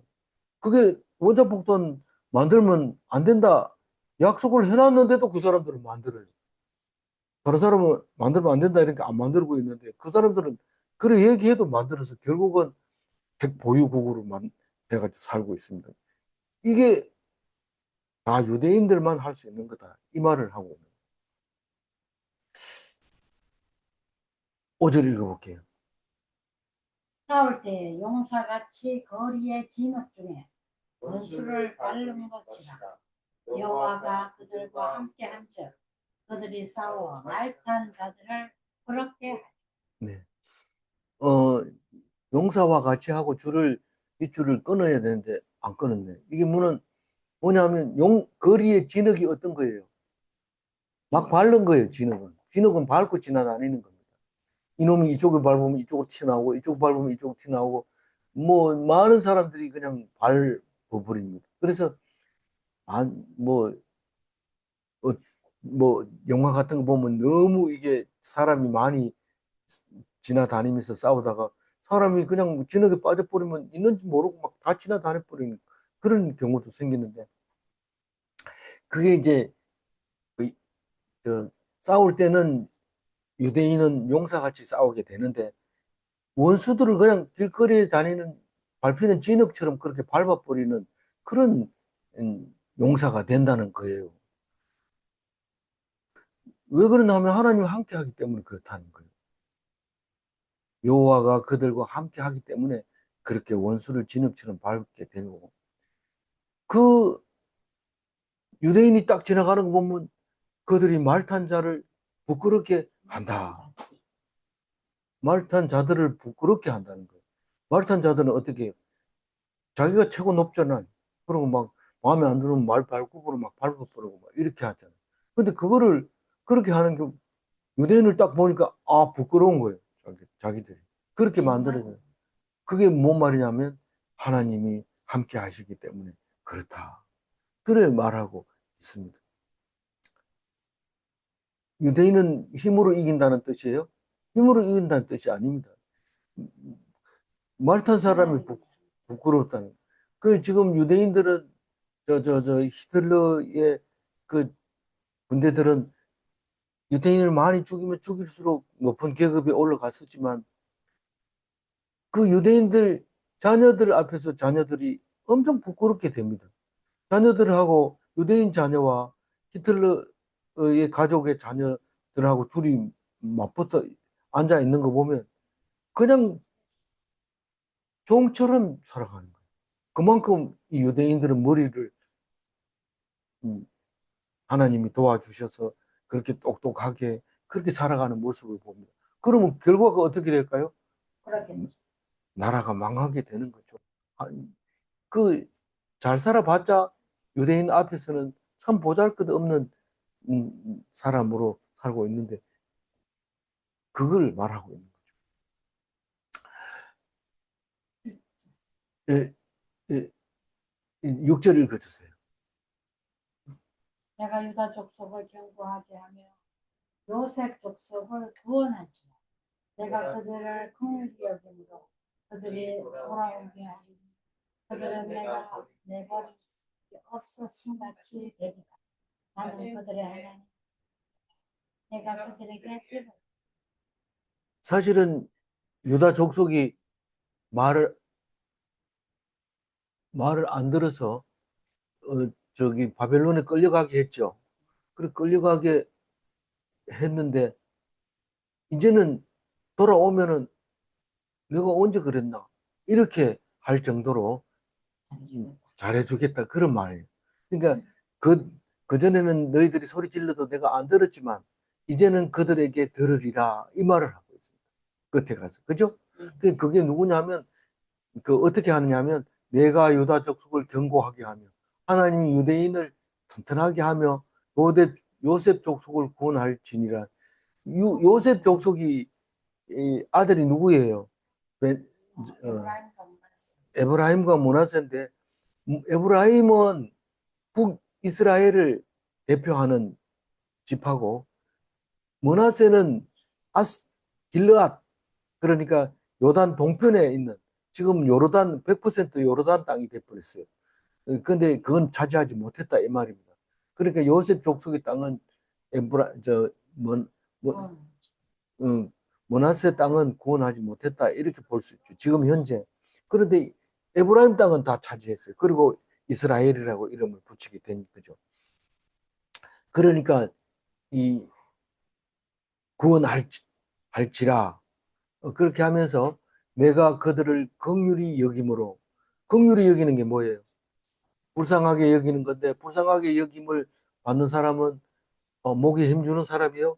그게 원자폭탄 만들면 안 된다 약속을 해놨는데도 그 사람들은 만들어요. 다른 사람은 만들면 안 된다 이렇게 안 만들고 있는데 그 사람들은 그래 얘기해도 만들어서 결국은 핵 보유국으로 해가지고 살고 있습니다. 이게 다 유대인들만 할 수 있는 거다. 이 말을 하고 있는 5절 읽어볼게요. 싸울 때 용사같이 거리의 진흙 중에 원수를 밟는 것이라. 여호와가 그들과 함께한즉 그들이 싸워 말탄 자들을 그렇게 하리라. 네. 어, 용사와 같이 하고 빗줄을 끊어야 되는데 안 끊었네. 이게 뭐냐면 거리의 진흙이 어떤 거예요? 막 밟는 거예요, 진흙은. 진흙은 밟고 지나다니는 겁니다. 이놈이 이쪽을 밟으면 이쪽으로 튀어나오고, 이쪽 밟으면 이쪽으로 튀어나오고, 뭐, 많은 사람들이 그냥 밟아버립니다. 그래서, 아, 어, 영화 같은 거 보면 너무 이게 사람이 많이 지나다니면서 싸우다가 사람이 그냥 진흙에 빠져버리면 있는지 모르고 막 다 지나다녀버리는 그런 경우도 생기는데, 그게 이제, 그, 저, 싸울 때는 유대인은 용사같이 싸우게 되는데, 원수들을 그냥 길거리에 다니는 밟히는 진흙처럼 그렇게 밟아버리는 그런 용사가 된다는 거예요. 왜 그러냐 하면 하나님과 함께 하기 때문에 그렇다는 거예요. 여호와가 그들과 함께 하기 때문에 그렇게 원수를 진흙처럼 밟게 되고 그 유대인이 딱 지나가는 거 보면 그들이 말탄 자를 부끄럽게 한다. 말탄 자들을 부끄럽게 한다는 거예요. 말탄 자들은 어떻게 해요? 자기가 최고 높잖아. 그러고 막 마음에 안 들으면 말 발굽으로 막 밟아버리고 막 이렇게 하잖아. 근데 그거를 그렇게 하는 게 유대인을 딱 보니까 아 부끄러운 거예요. 자기들이 그렇게 만들어요. 그게 뭔 말이냐면 하나님이 함께 하시기 때문에 그렇다. 그래 말하고 있습니다. 유대인은 힘으로 이긴다는 뜻이에요? 힘으로 이긴다는 뜻이 아닙니다. 말탄 사람이 부끄럽다는. 그 지금 유대인들은 히틀러의 그 군대들은 유대인을 많이 죽이면 죽일수록 높은 계급에 올라갔었지만 그 유대인들 자녀들 앞에서 자녀들이 엄청 부끄럽게 됩니다. 자녀들하고 유대인 자녀와 히틀러의 가족의 자녀들하고 둘이 맞붙어 앉아 있는 거 보면 그냥 종처럼 살아가는 거예요. 그만큼 이 유대인들은 머리를 음, 하나님이 도와주셔서 그렇게 똑똑하게 그렇게 살아가는 모습을 봅니다. 그러면 결과가 어떻게 될까요? 그렇게 나라가 망하게 되는 거죠. 그 잘 살아봤자 유대인 앞에서는 참 보잘것없는 사람으로 살고 있는데 그걸 말하고 있는 거죠. 6절 읽어주세요. 내가 유다 족속을 견고하게 하며 요셉 족속을 구원하지. 내가 그들을 긍휼히 여김으로 그들이 돌아오게 하리니 그들은 내가 내버릴 수 없었음 같이 되리라. 나는 그들의 하나님 내가 그들에게 뜻을 사실은 유다 족속이 말을 안 들어서 저기 바벨론에 끌려가게 했죠. 그래 끌려가게 했는데 이제는 돌아오면은 내가 언제 그랬나 이렇게 할 정도로 잘해주겠다 그런 말이에요. 그러니까 그 그전에는 너희들이 소리 질러도 내가 안 들었지만 이제는 그들에게 들으리라 이 말을 하고 있습니다. 끝에 가서 그죠? 그게 누구냐면 그 어떻게 하느냐면 내가 유다 족속을 견고하게 하며 하나님이 유대인을 튼튼하게 하며 요셉 족속을 구원할지니라. 요셉 족속이 이 아들이 누구예요? 벤- 어, 에브라임과 므나세 에브라임과 므나세인데 에브라임은 북이스라엘을 대표하는 집하고 므나세는 아스 길르앗 그러니까 요단 동편에 있는 지금 요르단 100% 요르단 땅이 돼버렸어요. 근데 그건 차지하지 못했다 이 말입니다. 그러니까 요셉 족속의 땅은 에브라 저 뭐, 뭐, 구원. 므나세 땅은 구원하지 못했다 이렇게 볼 수 있죠. 지금 현재. 그런데 에브라임 땅은 다 차지했어요. 그리고 이스라엘이라고 이름을 붙이게 된 거죠. 그러니까 이 구원할지라 그렇게 하면서 내가 그들을 긍휼히 여김으로 긍휼히 여기는 게 뭐예요? 불쌍하게 여기는 건데 불쌍하게 여김을 받는 사람은 목에 힘주는 사람이요,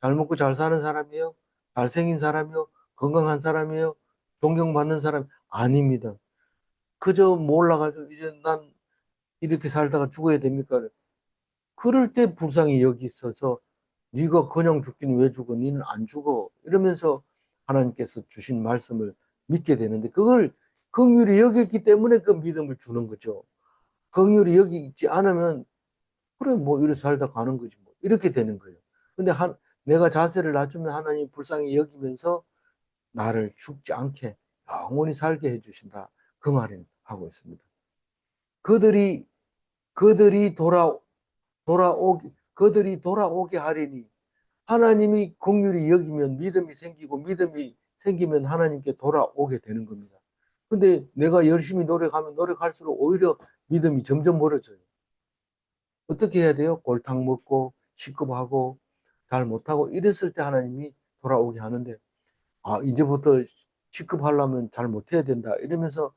잘 먹고 잘 사는 사람이요, 잘생긴 사람이요, 건강한 사람이요, 존경받는 사람 아닙니다. 그저 몰라가지고 이제 난 이렇게 살다가 죽어야 됩니까? 그럴 때 불쌍히 여기 있어서 네가 그냥 죽기는 왜 죽어? 니는 안 죽어. 이러면서 하나님께서 주신 말씀을 믿게 되는데 그걸 긍휼히 여겼기 때문에 그 믿음을 주는 거죠. 긍휼히 여기지 않으면 그래 뭐 이렇게 살다 가는 거지 뭐 이렇게 되는 거예요. 근데 내가 자세를 낮추면 하나님 불쌍히 여기면서 나를 죽지 않게 영원히 살게 해주신다. 그 말을 하고 있습니다. 그들이 그들이 돌아오게 하리니 하나님이 긍휼히 여기면 믿음이 생기고 믿음이 생기면 하나님께 돌아오게 되는 겁니다. 근데 내가 열심히 노력하면 노력할수록 오히려 믿음이 점점 멀어져요. 어떻게 해야 돼요? 골탕 먹고 시급하고 잘 못하고 이랬을 때 하나님이 돌아오게 하는데 아 이제부터 시급하려면 잘 못해야 된다 이러면서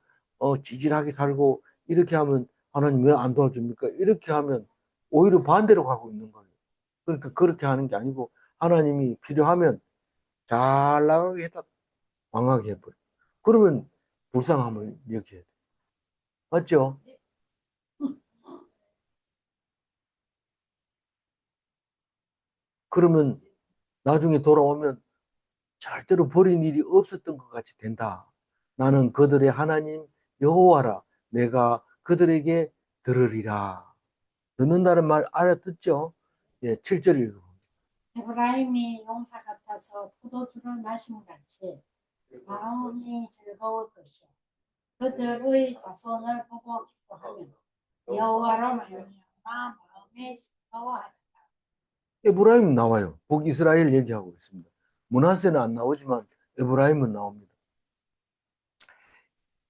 지질하게 살고 이렇게 하면 하나님 왜 안 도와줍니까? 이렇게 하면 오히려 반대로 가고 있는 거예요. 그러니까 그렇게 하는 게 아니고 하나님이 필요하면 잘 나가게 했다 망하게 해버려. 그러면 불쌍함을 여겨야 돼. 맞죠? 그러면 나중에 돌아오면 절대로 버린 일이 없었던 것 같이 된다. 나는 그들의 하나님 여호와라. 내가 그들에게 들으리라. 듣는다는 말 알아듣죠? 예, 7절 읽어. 에브라임이 용사 같아서 포도주를 마심 같이 마음이 즐거울 것이요 그들의 자손을 보고 기뻐하며 여호와로 말미암아 마음이 즐거워하리라. 에브라임 나와요. 북이스라엘 얘기하고 있습니다. 므낫세는 안 나오지만 에브라임은 나옵니다.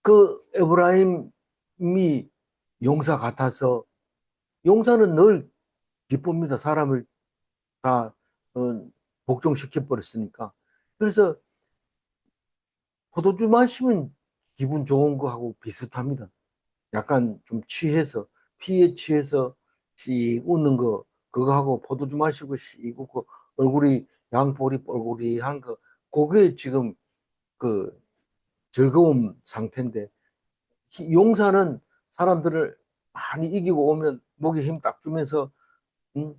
그 에브라임이 용사 같아서 용사는 늘 기쁩니다. 사람을 다 복종시켜 버렸으니까. 그래서 포도주 마시면 기분 좋은 거하고 비슷합니다. 약간 좀 취해서 피에 취해서 씩 웃는 거 그거하고 포도주 마시고 씩 웃고 얼굴이 양볼이 뻘골이한 거 그게 지금 그 즐거움 상태인데 용사는 사람들을 많이 이기고 오면 목에 힘 딱 주면서 음,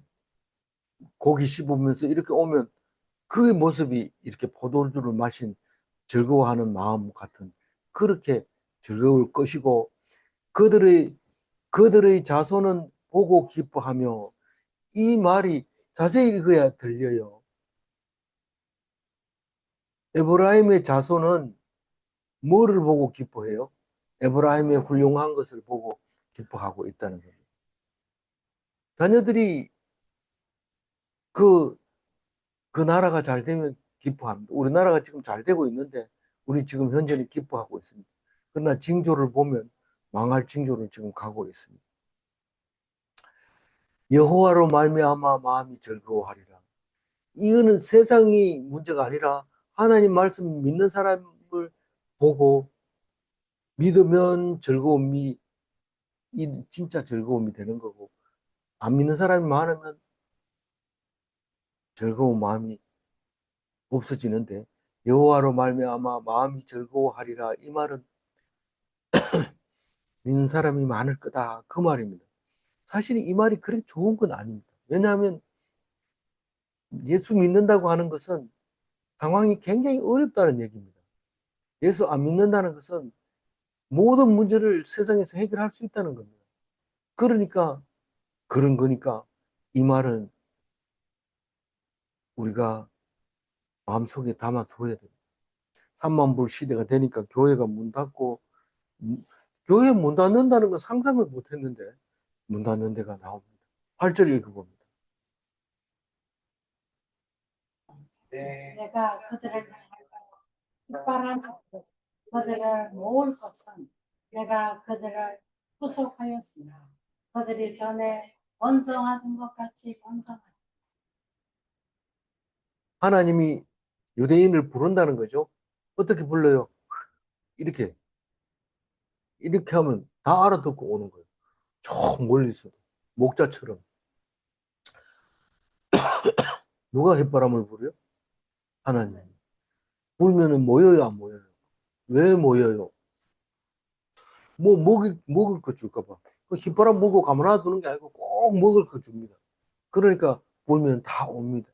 고기 씹으면서 이렇게 오면 그 모습이 이렇게 포도주를 마신 즐거워하는 마음 같은 그렇게 즐거울 것이고 그들의 그들의 자손은 보고 기뻐하며 이 말이 자세히 읽어야 들려요. 에브라임의 자손은 뭐를 보고 기뻐해요? 에브라임의 훌륭한 것을 보고 기뻐하고 있다는 거예요. 자녀들이 그, 그 나라가 잘 되면 기뻐합니다. 우리나라가 지금 잘 되고 있는데 우리 지금 현재는 기뻐하고 있습니다. 그러나 징조를 보면 망할 징조를 지금 가고 있습니다. 여호와로 말미암아 마음이 즐거워하리라. 이거는 세상이 문제가 아니라 하나님 말씀 믿는 사람을 보고 믿으면 즐거움이 진짜 즐거움이 되는 거고 안 믿는 사람이 많으면 즐거운 마음이 없어지는데 여호와로 말미암아 마음이 즐거워하리라 이 말은 믿는 사람이 많을 거다 그 말입니다. 사실 이 말이 그렇게 좋은 건 아닙니다. 왜냐하면 예수 믿는다고 하는 것은 상황이 굉장히 어렵다는 얘기입니다. 예수 안 믿는다는 것은 모든 문제를 세상에서 해결할 수 있다는 겁니다. 그러니까 그런 거니까 이 말은 우리가 마음속에 담아둬야 돼요. 3만 불 시대가 되니까 교회가 문 닫고 교회 문 닫는다는 건 상상을 못 했는데 문 닫는 데가 나옵니다. 8절 읽어봅니다. 내가 그들을 깃발하고 그들을 모을 것은 내가 그들을 후속하였으나 그들이 전에 번성하던 것 같이 번성하리라. 하나님이 유대인을 부른다는 거죠. 어떻게 불러요? 이렇게 이렇게 하면 다 알아듣고 오는 거예요. 저 멀리서 목자처럼 누가 햇바람을 부려요? 하나님. 불면은 모여요, 안 모여요? 왜 모여요? 뭐 먹을 거 줄까 봐. 그 휘파람 불고 가만히 두는 게 아니고 꼭 먹을 거 줍니다. 그러니까 불면 다 옵니다.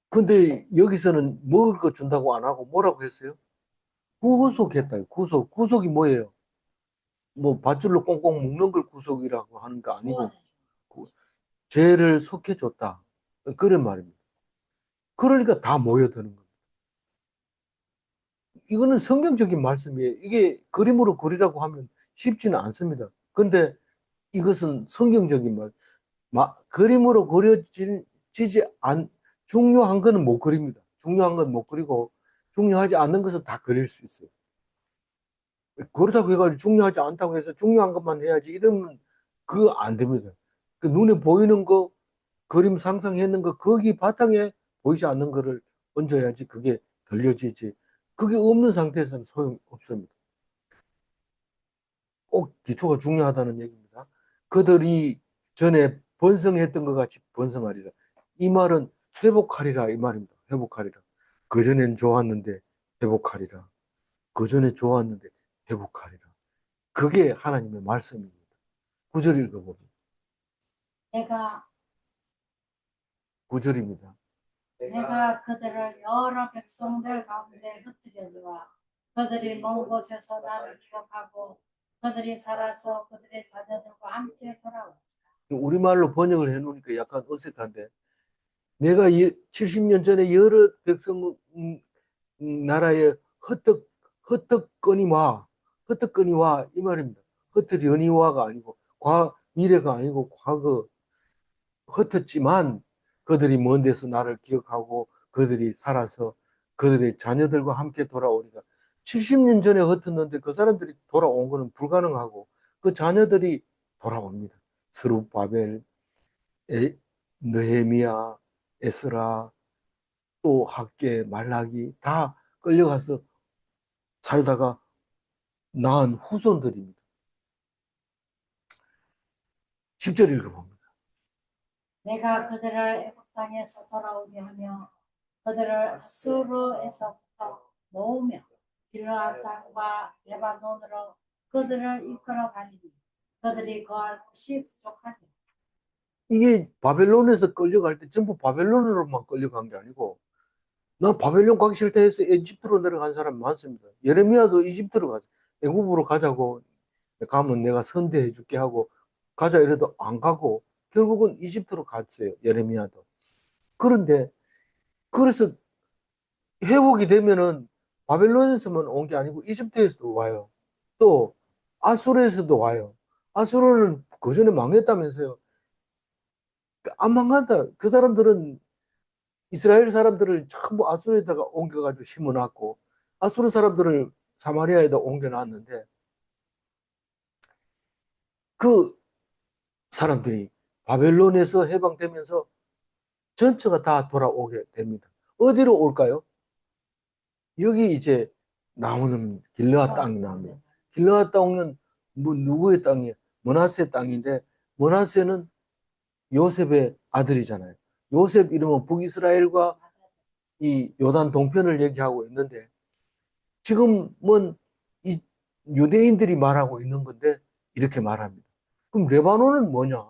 근데 여기서는 먹을 거 준다고 안 하고 뭐라고 했어요? 구속했다. 구속. 구속이 뭐예요? 뭐 밧줄로 꽁꽁 묶는 걸 구속이라고 하는 거 아니고 죄를 속해줬다. 그런 말입니다. 그러니까 다 모여드는 겁니다. 이거는 성경적인 말씀이에요. 이게 그림으로 그리라고 하면 쉽지는 않습니다. 근데 이것은 성경적인 말. 그림으로 그려지지 중요한 거는 못 그립니다. 중요한 건 못 그리고 중요하지 않는 것은 다 그릴 수 있어요. 그렇다고 해가지고 중요하지 않다고 해서 중요한 것만 해야지 이러면 그거 안 됩니다. 그 눈에 보이는 거, 그림 상상했는 거, 거기 바탕에 보이지 않는 거를 얹어야지 그게 들려지지. 그게 없는 상태에서는 소용없습니다. 꼭 기초가 중요하다는 얘기입니다. 그들이 전에 번성했던 것 같이 번성하리라. 이 말은 회복하리라 이 말입니다. 회복하리라. 그전엔 좋았는데 회복하리라. 그 전에 좋았는데 회복하리라. 그게 하나님의 말씀입니다. 9절 읽어보면 내가 9절입니다. 내가 그들을 여러 백성들 가운데 흩뜨려 두어 그들이 먼 곳에서 나를 기억하고 그들이 살아서 그들의 자녀들과 함께 돌아오리라. 우리말로 번역을 해놓으니까 약간 어색한데 내가 70년 전에 여러 백성 나라에 헛떡 헛떡거니와 헛떡거니와 이 말입니다. 헛떡거니와가 아니고 미래가 아니고 과거 헛었지만 그들이 먼 데서 나를 기억하고 그들이 살아서 그들의 자녀들과 함께 돌아오리라. 70년 전에 흩었는데 그 사람들이 돌아온 것은 불가능하고 그 자녀들이 돌아옵니다. 스룹바벨, 느헤미야, 에스라, 또 학개, 말라기 다 끌려가서 살다가 낳은 후손들입니다. 10절 읽어봅니다. 내가 그들을 애굽 땅에서 돌아오게 하며 그들을 아수르에서부터 모으며 길르앗 땅과 레바논으로 그들을 이끌어 가리니 그들이 거할 곳이 부족하니 이게 바벨론에서 끌려갈 때 전부 바벨론으로만 끌려간 게 아니고 나 바벨론 가기 싫다 해서 이집트로 내려간 사람 많습니다. 예레미야도 이집트로 갔어. 애굽으로 가자고 가면 내가 선대해 줄게 하고 가자 이래도 안 가고 결국은 이집트로 갔어요. 예레미야도. 그런데 그래서 회복이 되면은 바벨론에서만 온 게 아니고 이집트에서도 와요. 또 아수르에서도 와요. 아수르는 그전에 망했다면서요. 안 망한다. 그 사람들은 이스라엘 사람들을 전부 아수르에다가 옮겨가지고 심어놨고 아수르 사람들을 사마리아에다 옮겨놨는데 그 사람들이 바벨론에서 해방되면서 전체가 다 돌아오게 됩니다. 어디로 올까요? 여기 이제 나오는 길르앗 땅이 나옵니다. 길르앗 땅은 뭐 누구의 땅이에요? 므낫세 땅인데 므낫세는 요셉의 아들이잖아요. 요셉 이름은 북이스라엘과 이 요단 동편을 얘기하고 있는데 지금은 이 유대인들이 말하고 있는 건데 이렇게 말합니다. 그럼 레바논은 뭐냐?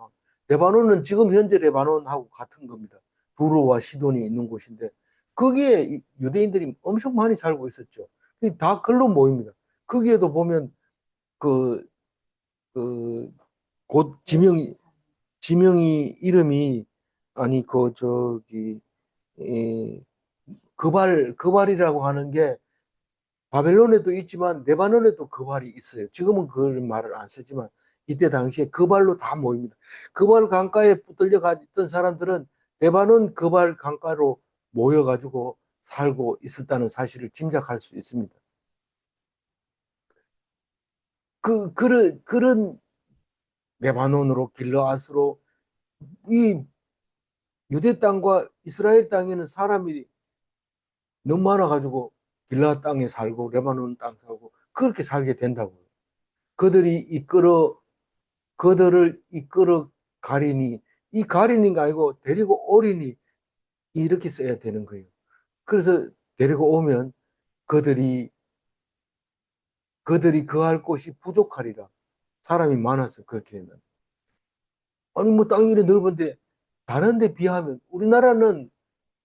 레바논은 지금 현재 레바논하고 같은 겁니다. 두로와 시돈이 있는 곳인데 거기에 유대인들이 엄청 많이 살고 있었죠. 다 글로 모입니다. 거기에도 보면 그, 그, 곧 지명이 이름이 아니 그 저기 그발이라고 하는 게 바벨론에도 있지만 레바논에도 그발이 있어요. 지금은 그 말을 안 쓰지만 이때 당시에 그발로 다 모입니다. 그발 강가에 붙들려 있던 사람들은 레바논 그발 강가로 모여가지고 살고 있었다는 사실을 짐작할 수 있습니다. 그런 레바논으로 길르앗으로 이 유대 땅과 이스라엘 땅에는 사람이 너무 많아가지고 길르앗 땅에 살고 레바논 땅 살고 그렇게 살게 된다고요. 그들이 그들을 이끌어 가리니 이 가리니가 아니고 데리고 오리니 이렇게 써야 되는 거예요. 그래서 데리고 오면 그들이 거할 곳이 부족하리라. 사람이 많아서 그렇게 되는. 아니 뭐 땅이 이렇게 넓은데 다른 데 비하면 우리나라는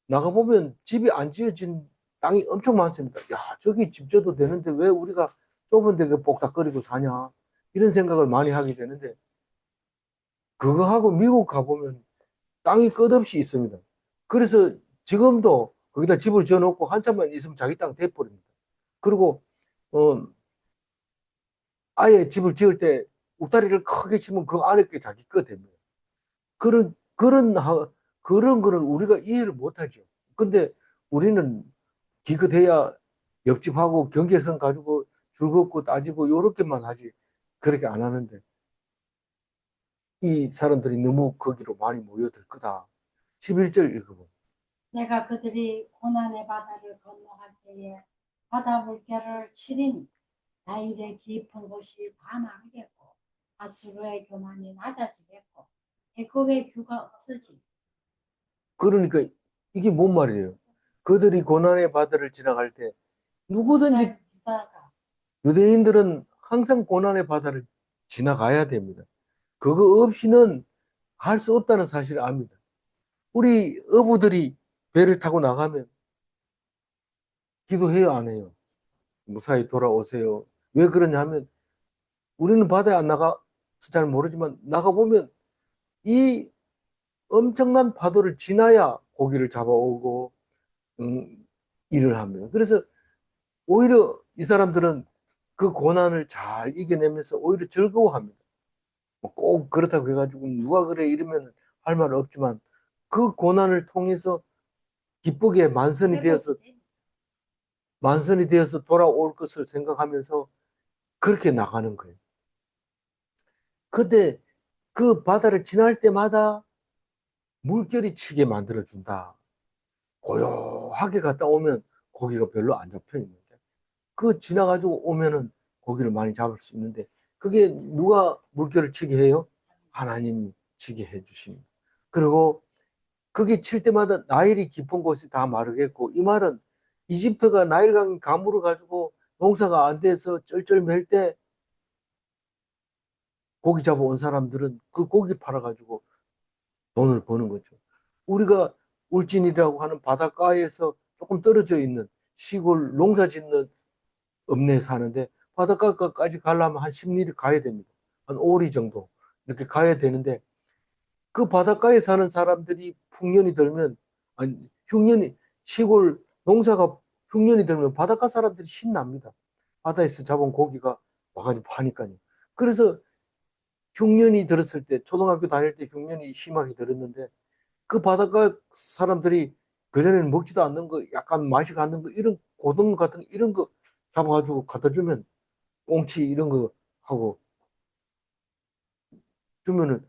나가보면 집이 안 지어진 땅이 엄청 많습니다. 야, 저기 집 져도 되는데 왜 우리가 좁은 데 뽁닥거리고 사냐. 이런 생각을 많이 하게 되는데 그거하고 미국 가보면 땅이 끝없이 있습니다. 그래서 지금도 거기다 집을 지어놓고 한참만 있으면 자기 땅 돼버립니다. 그리고 어, 아예 집을 지을 때 울타리를 크게 치면 그 안에 게 자기 거 됩니다. 그런 거는 우리가 이해를 못하죠. 근데 우리는 기껏해야 옆집하고 경계선 가지고 줄 긋고 따지고 요렇게만 하지 그렇게 안 하는데 이 사람들이 너무 거기로 많이 모여들 거다. 11절 읽어보면 내가 그들이 고난의 바다를 건너갈 때에 바다 물결을 치리니 나일의 깊은 곳이 다 망하겠고 아수르의 교만이 낮아지겠고 애굽의 규가 없어지고 그러니까 이게 뭔 말이에요? 그들이 고난의 바다를 지나갈 때 누구든지 이스라엘 유다가 유대인들은 항상 고난의 바다를 지나가야 됩니다. 그거 없이는 할 수 없다는 사실을 압니다. 우리 어부들이 배를 타고 나가면 기도해요, 안 해요? 무사히 돌아오세요. 왜 그러냐면 우리는 바다에 안 나가서 잘 모르지만 나가보면 이 엄청난 파도를 지나야 고기를 잡아오고 일을 합니다. 그래서 오히려 이 사람들은 그 고난을 잘 이겨내면서 오히려 즐거워합니다. 뭐꼭 그렇다고 해가지고 누가 그래 이러면 할 말은 없지만 그 고난을 통해서 기쁘게 만선이 되어서 돌아올 것을 생각하면서 그렇게 나가는 거예요. 근데 그 바다를 지날 때마다 물결이 치게 만들어준다. 고요하게 갔다 오면 고기가 별로 안 잡혀 있는데 그 지나가지고 오면은 고기를 많이 잡을 수 있는데 그게 누가 물결을 치게 해요? 하나님이 치게 해주십니다. 그리고 그게 칠 때마다 나일이 깊은 곳이 다 마르겠고 이 말은 이집트가 나일강 가물어 가지고 농사가 안 돼서 쩔쩔맬 때 고기 잡아온 사람들은 그 고기 팔아가지고 돈을 버는 거죠. 우리가 울진이라고 하는 바닷가에서 조금 떨어져 있는 시골 농사 짓는 읍내에 사는데 바닷가까지 가려면 한 10리를 가야 됩니다. 한 5리 정도 이렇게 가야 되는데 그 바닷가에 사는 사람들이 흉년이 들면 아니 흉년이 시골 농사가 흉년이 들면 바닷가 사람들이 신납니다. 바다에서 잡은 고기가 와가지고 파니까요. 그래서 흉년이 들었을 때 초등학교 다닐 때 흉년이 심하게 들었는데 그 바닷가 사람들이 그전에는 먹지도 않는 거 약간 맛이 가는 거 이런 고등어 같은 이런 거 잡아가지고 갖다 주면 꽁치 이런 거 하고 주면은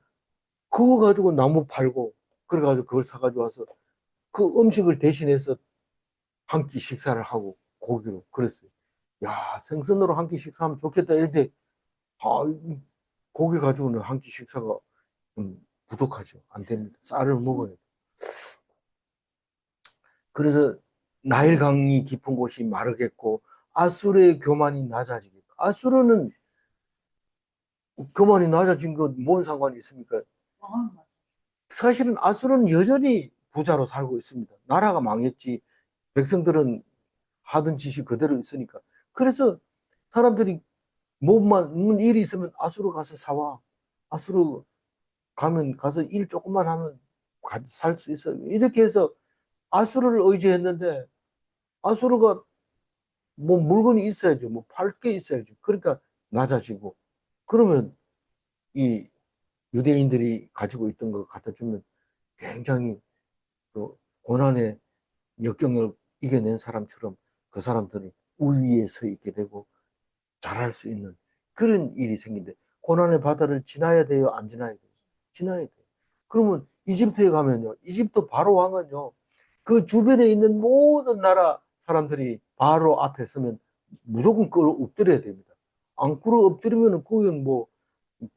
그거 가지고 나무 팔고 그래가지고 그걸 사가지고 와서 그 음식을 대신해서 한 끼 식사를 하고 고기로 그랬어요. 야 생선으로 한 끼 식사하면 좋겠다 이랬는데 아, 고기 가지고는 한 끼 식사가 부족하죠. 안 됩니다. 쌀을 먹어야 돼. 그래서 나일강이 깊은 곳이 마르겠고 아수르의 교만이 낮아지겠고 아수르는 교만이 낮아진 건 뭔 상관이 있습니까? 사실은 아수르는 여전히 부자로 살고 있습니다. 나라가 망했지 백성들은 하던 짓이 그대로 있으니까. 그래서 사람들이 뭐만 일이 있으면 아수르 가서 사와. 아수르 가면 가서 일 조금만 하면 살 수 있어요. 이렇게 해서 아수르를 의지했는데 아수르가 뭐 물건이 있어야죠. 뭐 팔 게 있어야죠. 그러니까 낮아지고 그러면 이 유대인들이 가지고 있던 걸 갖다 주면 굉장히 그 고난의 역경을 이겨낸 사람처럼 그 사람들이 우위에 서 있게 되고 잘할 수 있는 그런 일이 생긴대. 고난의 바다를 지나야 돼요? 안 지나야 돼요? 지나야 돼요. 그러면 이집트에 가면요. 이집트 바로 왕은요. 그 주변에 있는 모든 나라 사람들이 바로 앞에 서면 무조건 끌어 엎드려야 됩니다. 안 끌어 엎드리면 거기는 뭐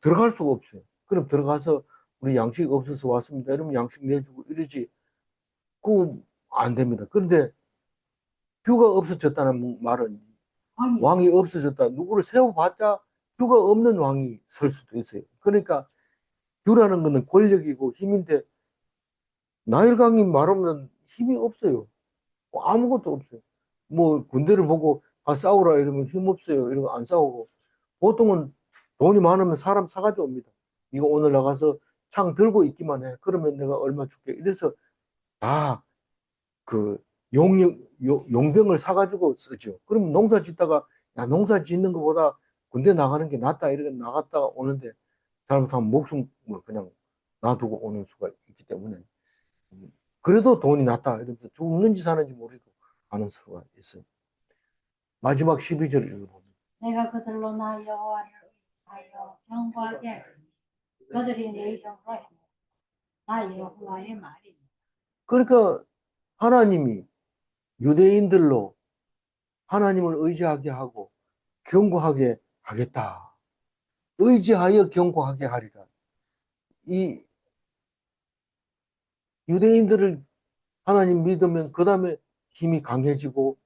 들어갈 수가 없어요. 그럼 들어가서 우리 양식 없어서 왔습니다. 이러면 양식 내주고 이러지. 그거 안 됩니다. 그런데 뷰가 없어졌다는 말은 아니, 왕이 없어졌다. 누구를 세워봤자 뷰가 없는 왕이 설 수도 있어요. 그러니까 뷰라는 것은 권력이고 힘인데 나일강이 말하면 힘이 없어요. 뭐 아무것도 없어요. 뭐 군대를 보고 가 싸우라 이러면 힘 없어요. 이런 거 안 싸우고 보통은 돈이 많으면 사람 사가지고 옵니다. 이거 오늘 나가서 창 들고 있기만 해. 그러면 내가 얼마 줄게. 이래서 다 그 용병을 사가지고 쓰죠. 그럼 농사 짓다가 야 농사 짓는 것보다 군대 나가는 게 낫다 이렇게 나갔다가 오는데 잘못하면 목숨을 그냥 놔두고 오는 수가 있기 때문에 그래도 돈이 낫다 이러면서 죽는지 사는지 모르고 가는 수가 있어요. 마지막 12절 읽어봅니다. 내가 그들로 나 여호와를 하여 경고하게 하리니 그들이 내 이름으로 행하고 나 여호와의 말이니. 그러니까 하나님이 유대인들로 하나님을 의지하게 하고 경고하게 하겠다. 의지하여 경고하게 하리라. 이 유대인들을 하나님 믿으면 그 다음에 힘이 강해지고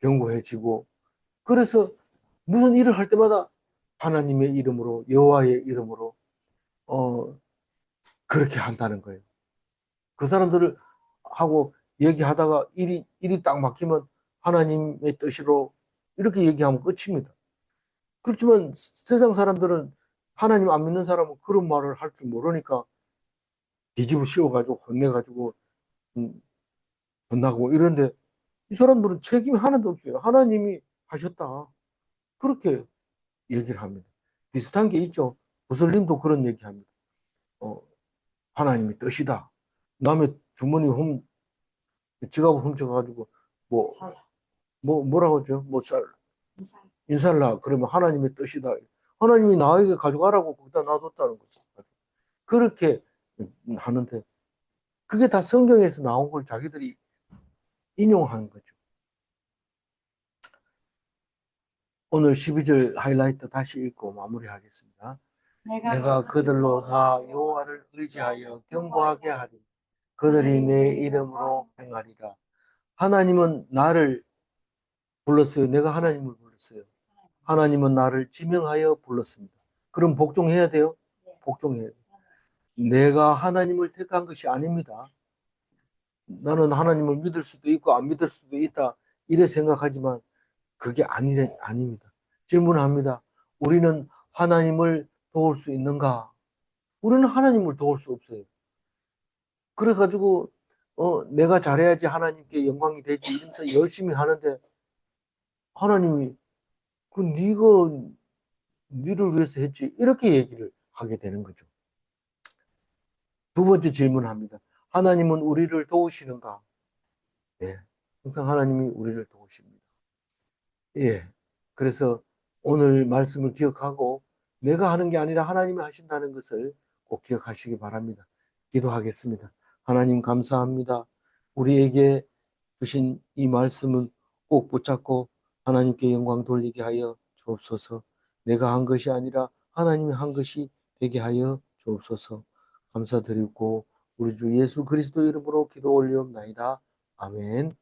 견고해지고 그래서 무슨 일을 할 때마다 하나님의 이름으로, 여호와의 이름으로 그렇게 한다는 거예요. 그 사람들을 하고 얘기하다가 일이 딱 막히면 하나님의 뜻으로 이렇게 얘기하면 끝입니다. 그렇지만 세상 사람들은 하나님 안 믿는 사람은 그런 말을 할 줄 모르니까 뒤집어 씌워가지고 혼내가지고 음, 혼나고 이런데 이 사람들은 책임이 하나도 없어요. 하나님이 하셨다. 그렇게 얘기를 합니다. 비슷한 게 있죠. 무슬림도 그런 얘기합니다. 어, 하나님의 뜻이다. 남의 주머니 지갑을 훔쳐가지고 뭐, 뭐라고 하죠? 인살라 그러면 하나님의 뜻이다. 하나님이 나에게 가져가라고 거기다 놔뒀다는 거죠. 그렇게 하는데 그게 다 성경에서 나온 걸 자기들이 인용하는 거죠. 오늘 12절 하이라이트 다시 읽고 마무리하겠습니다. 내가 그들로 다 여호와를 의지하여 경고하게 하리. 그들이 내 이름으로 행하리라. 하나님은 나를 불렀어요. 내가 하나님을 불렀어요. 하나님은 나를 지명하여 불렀습니다. 그럼 복종해야 돼요? 복종해야 돼요. 내가 하나님을 택한 것이 아닙니다. 나는 하나님을 믿을 수도 있고 안 믿을 수도 있다. 이래 생각하지만 그게 아닙니다. 질문합니다. 우리는 하나님을 도울 수 있는가? 우리는 하나님을 도울 수 없어요. 그래가지고 내가 잘해야지 하나님께 영광이 되지 이러면서 열심히 하는데 하나님이 그 네가 니를 위해서 했지 이렇게 얘기를 하게 되는 거죠. 두 번째 질문합니다. 하나님은 우리를 도우시는가? 예, 항상 하나님이 우리를 도우십니다. 예, 그래서 오늘 말씀을 기억하고 내가 하는 게 아니라 하나님이 하신다는 것을 꼭 기억하시기 바랍니다. 기도하겠습니다. 하나님 감사합니다. 우리에게 주신 이 말씀은 꼭 붙잡고 하나님께 영광 돌리게 하여 주옵소서. 내가 한 것이 아니라 하나님이 한 것이 되게 하여 주옵소서. 감사드리고 우리 주 예수 그리스도 이름으로 기도 올리옵나이다. 아멘.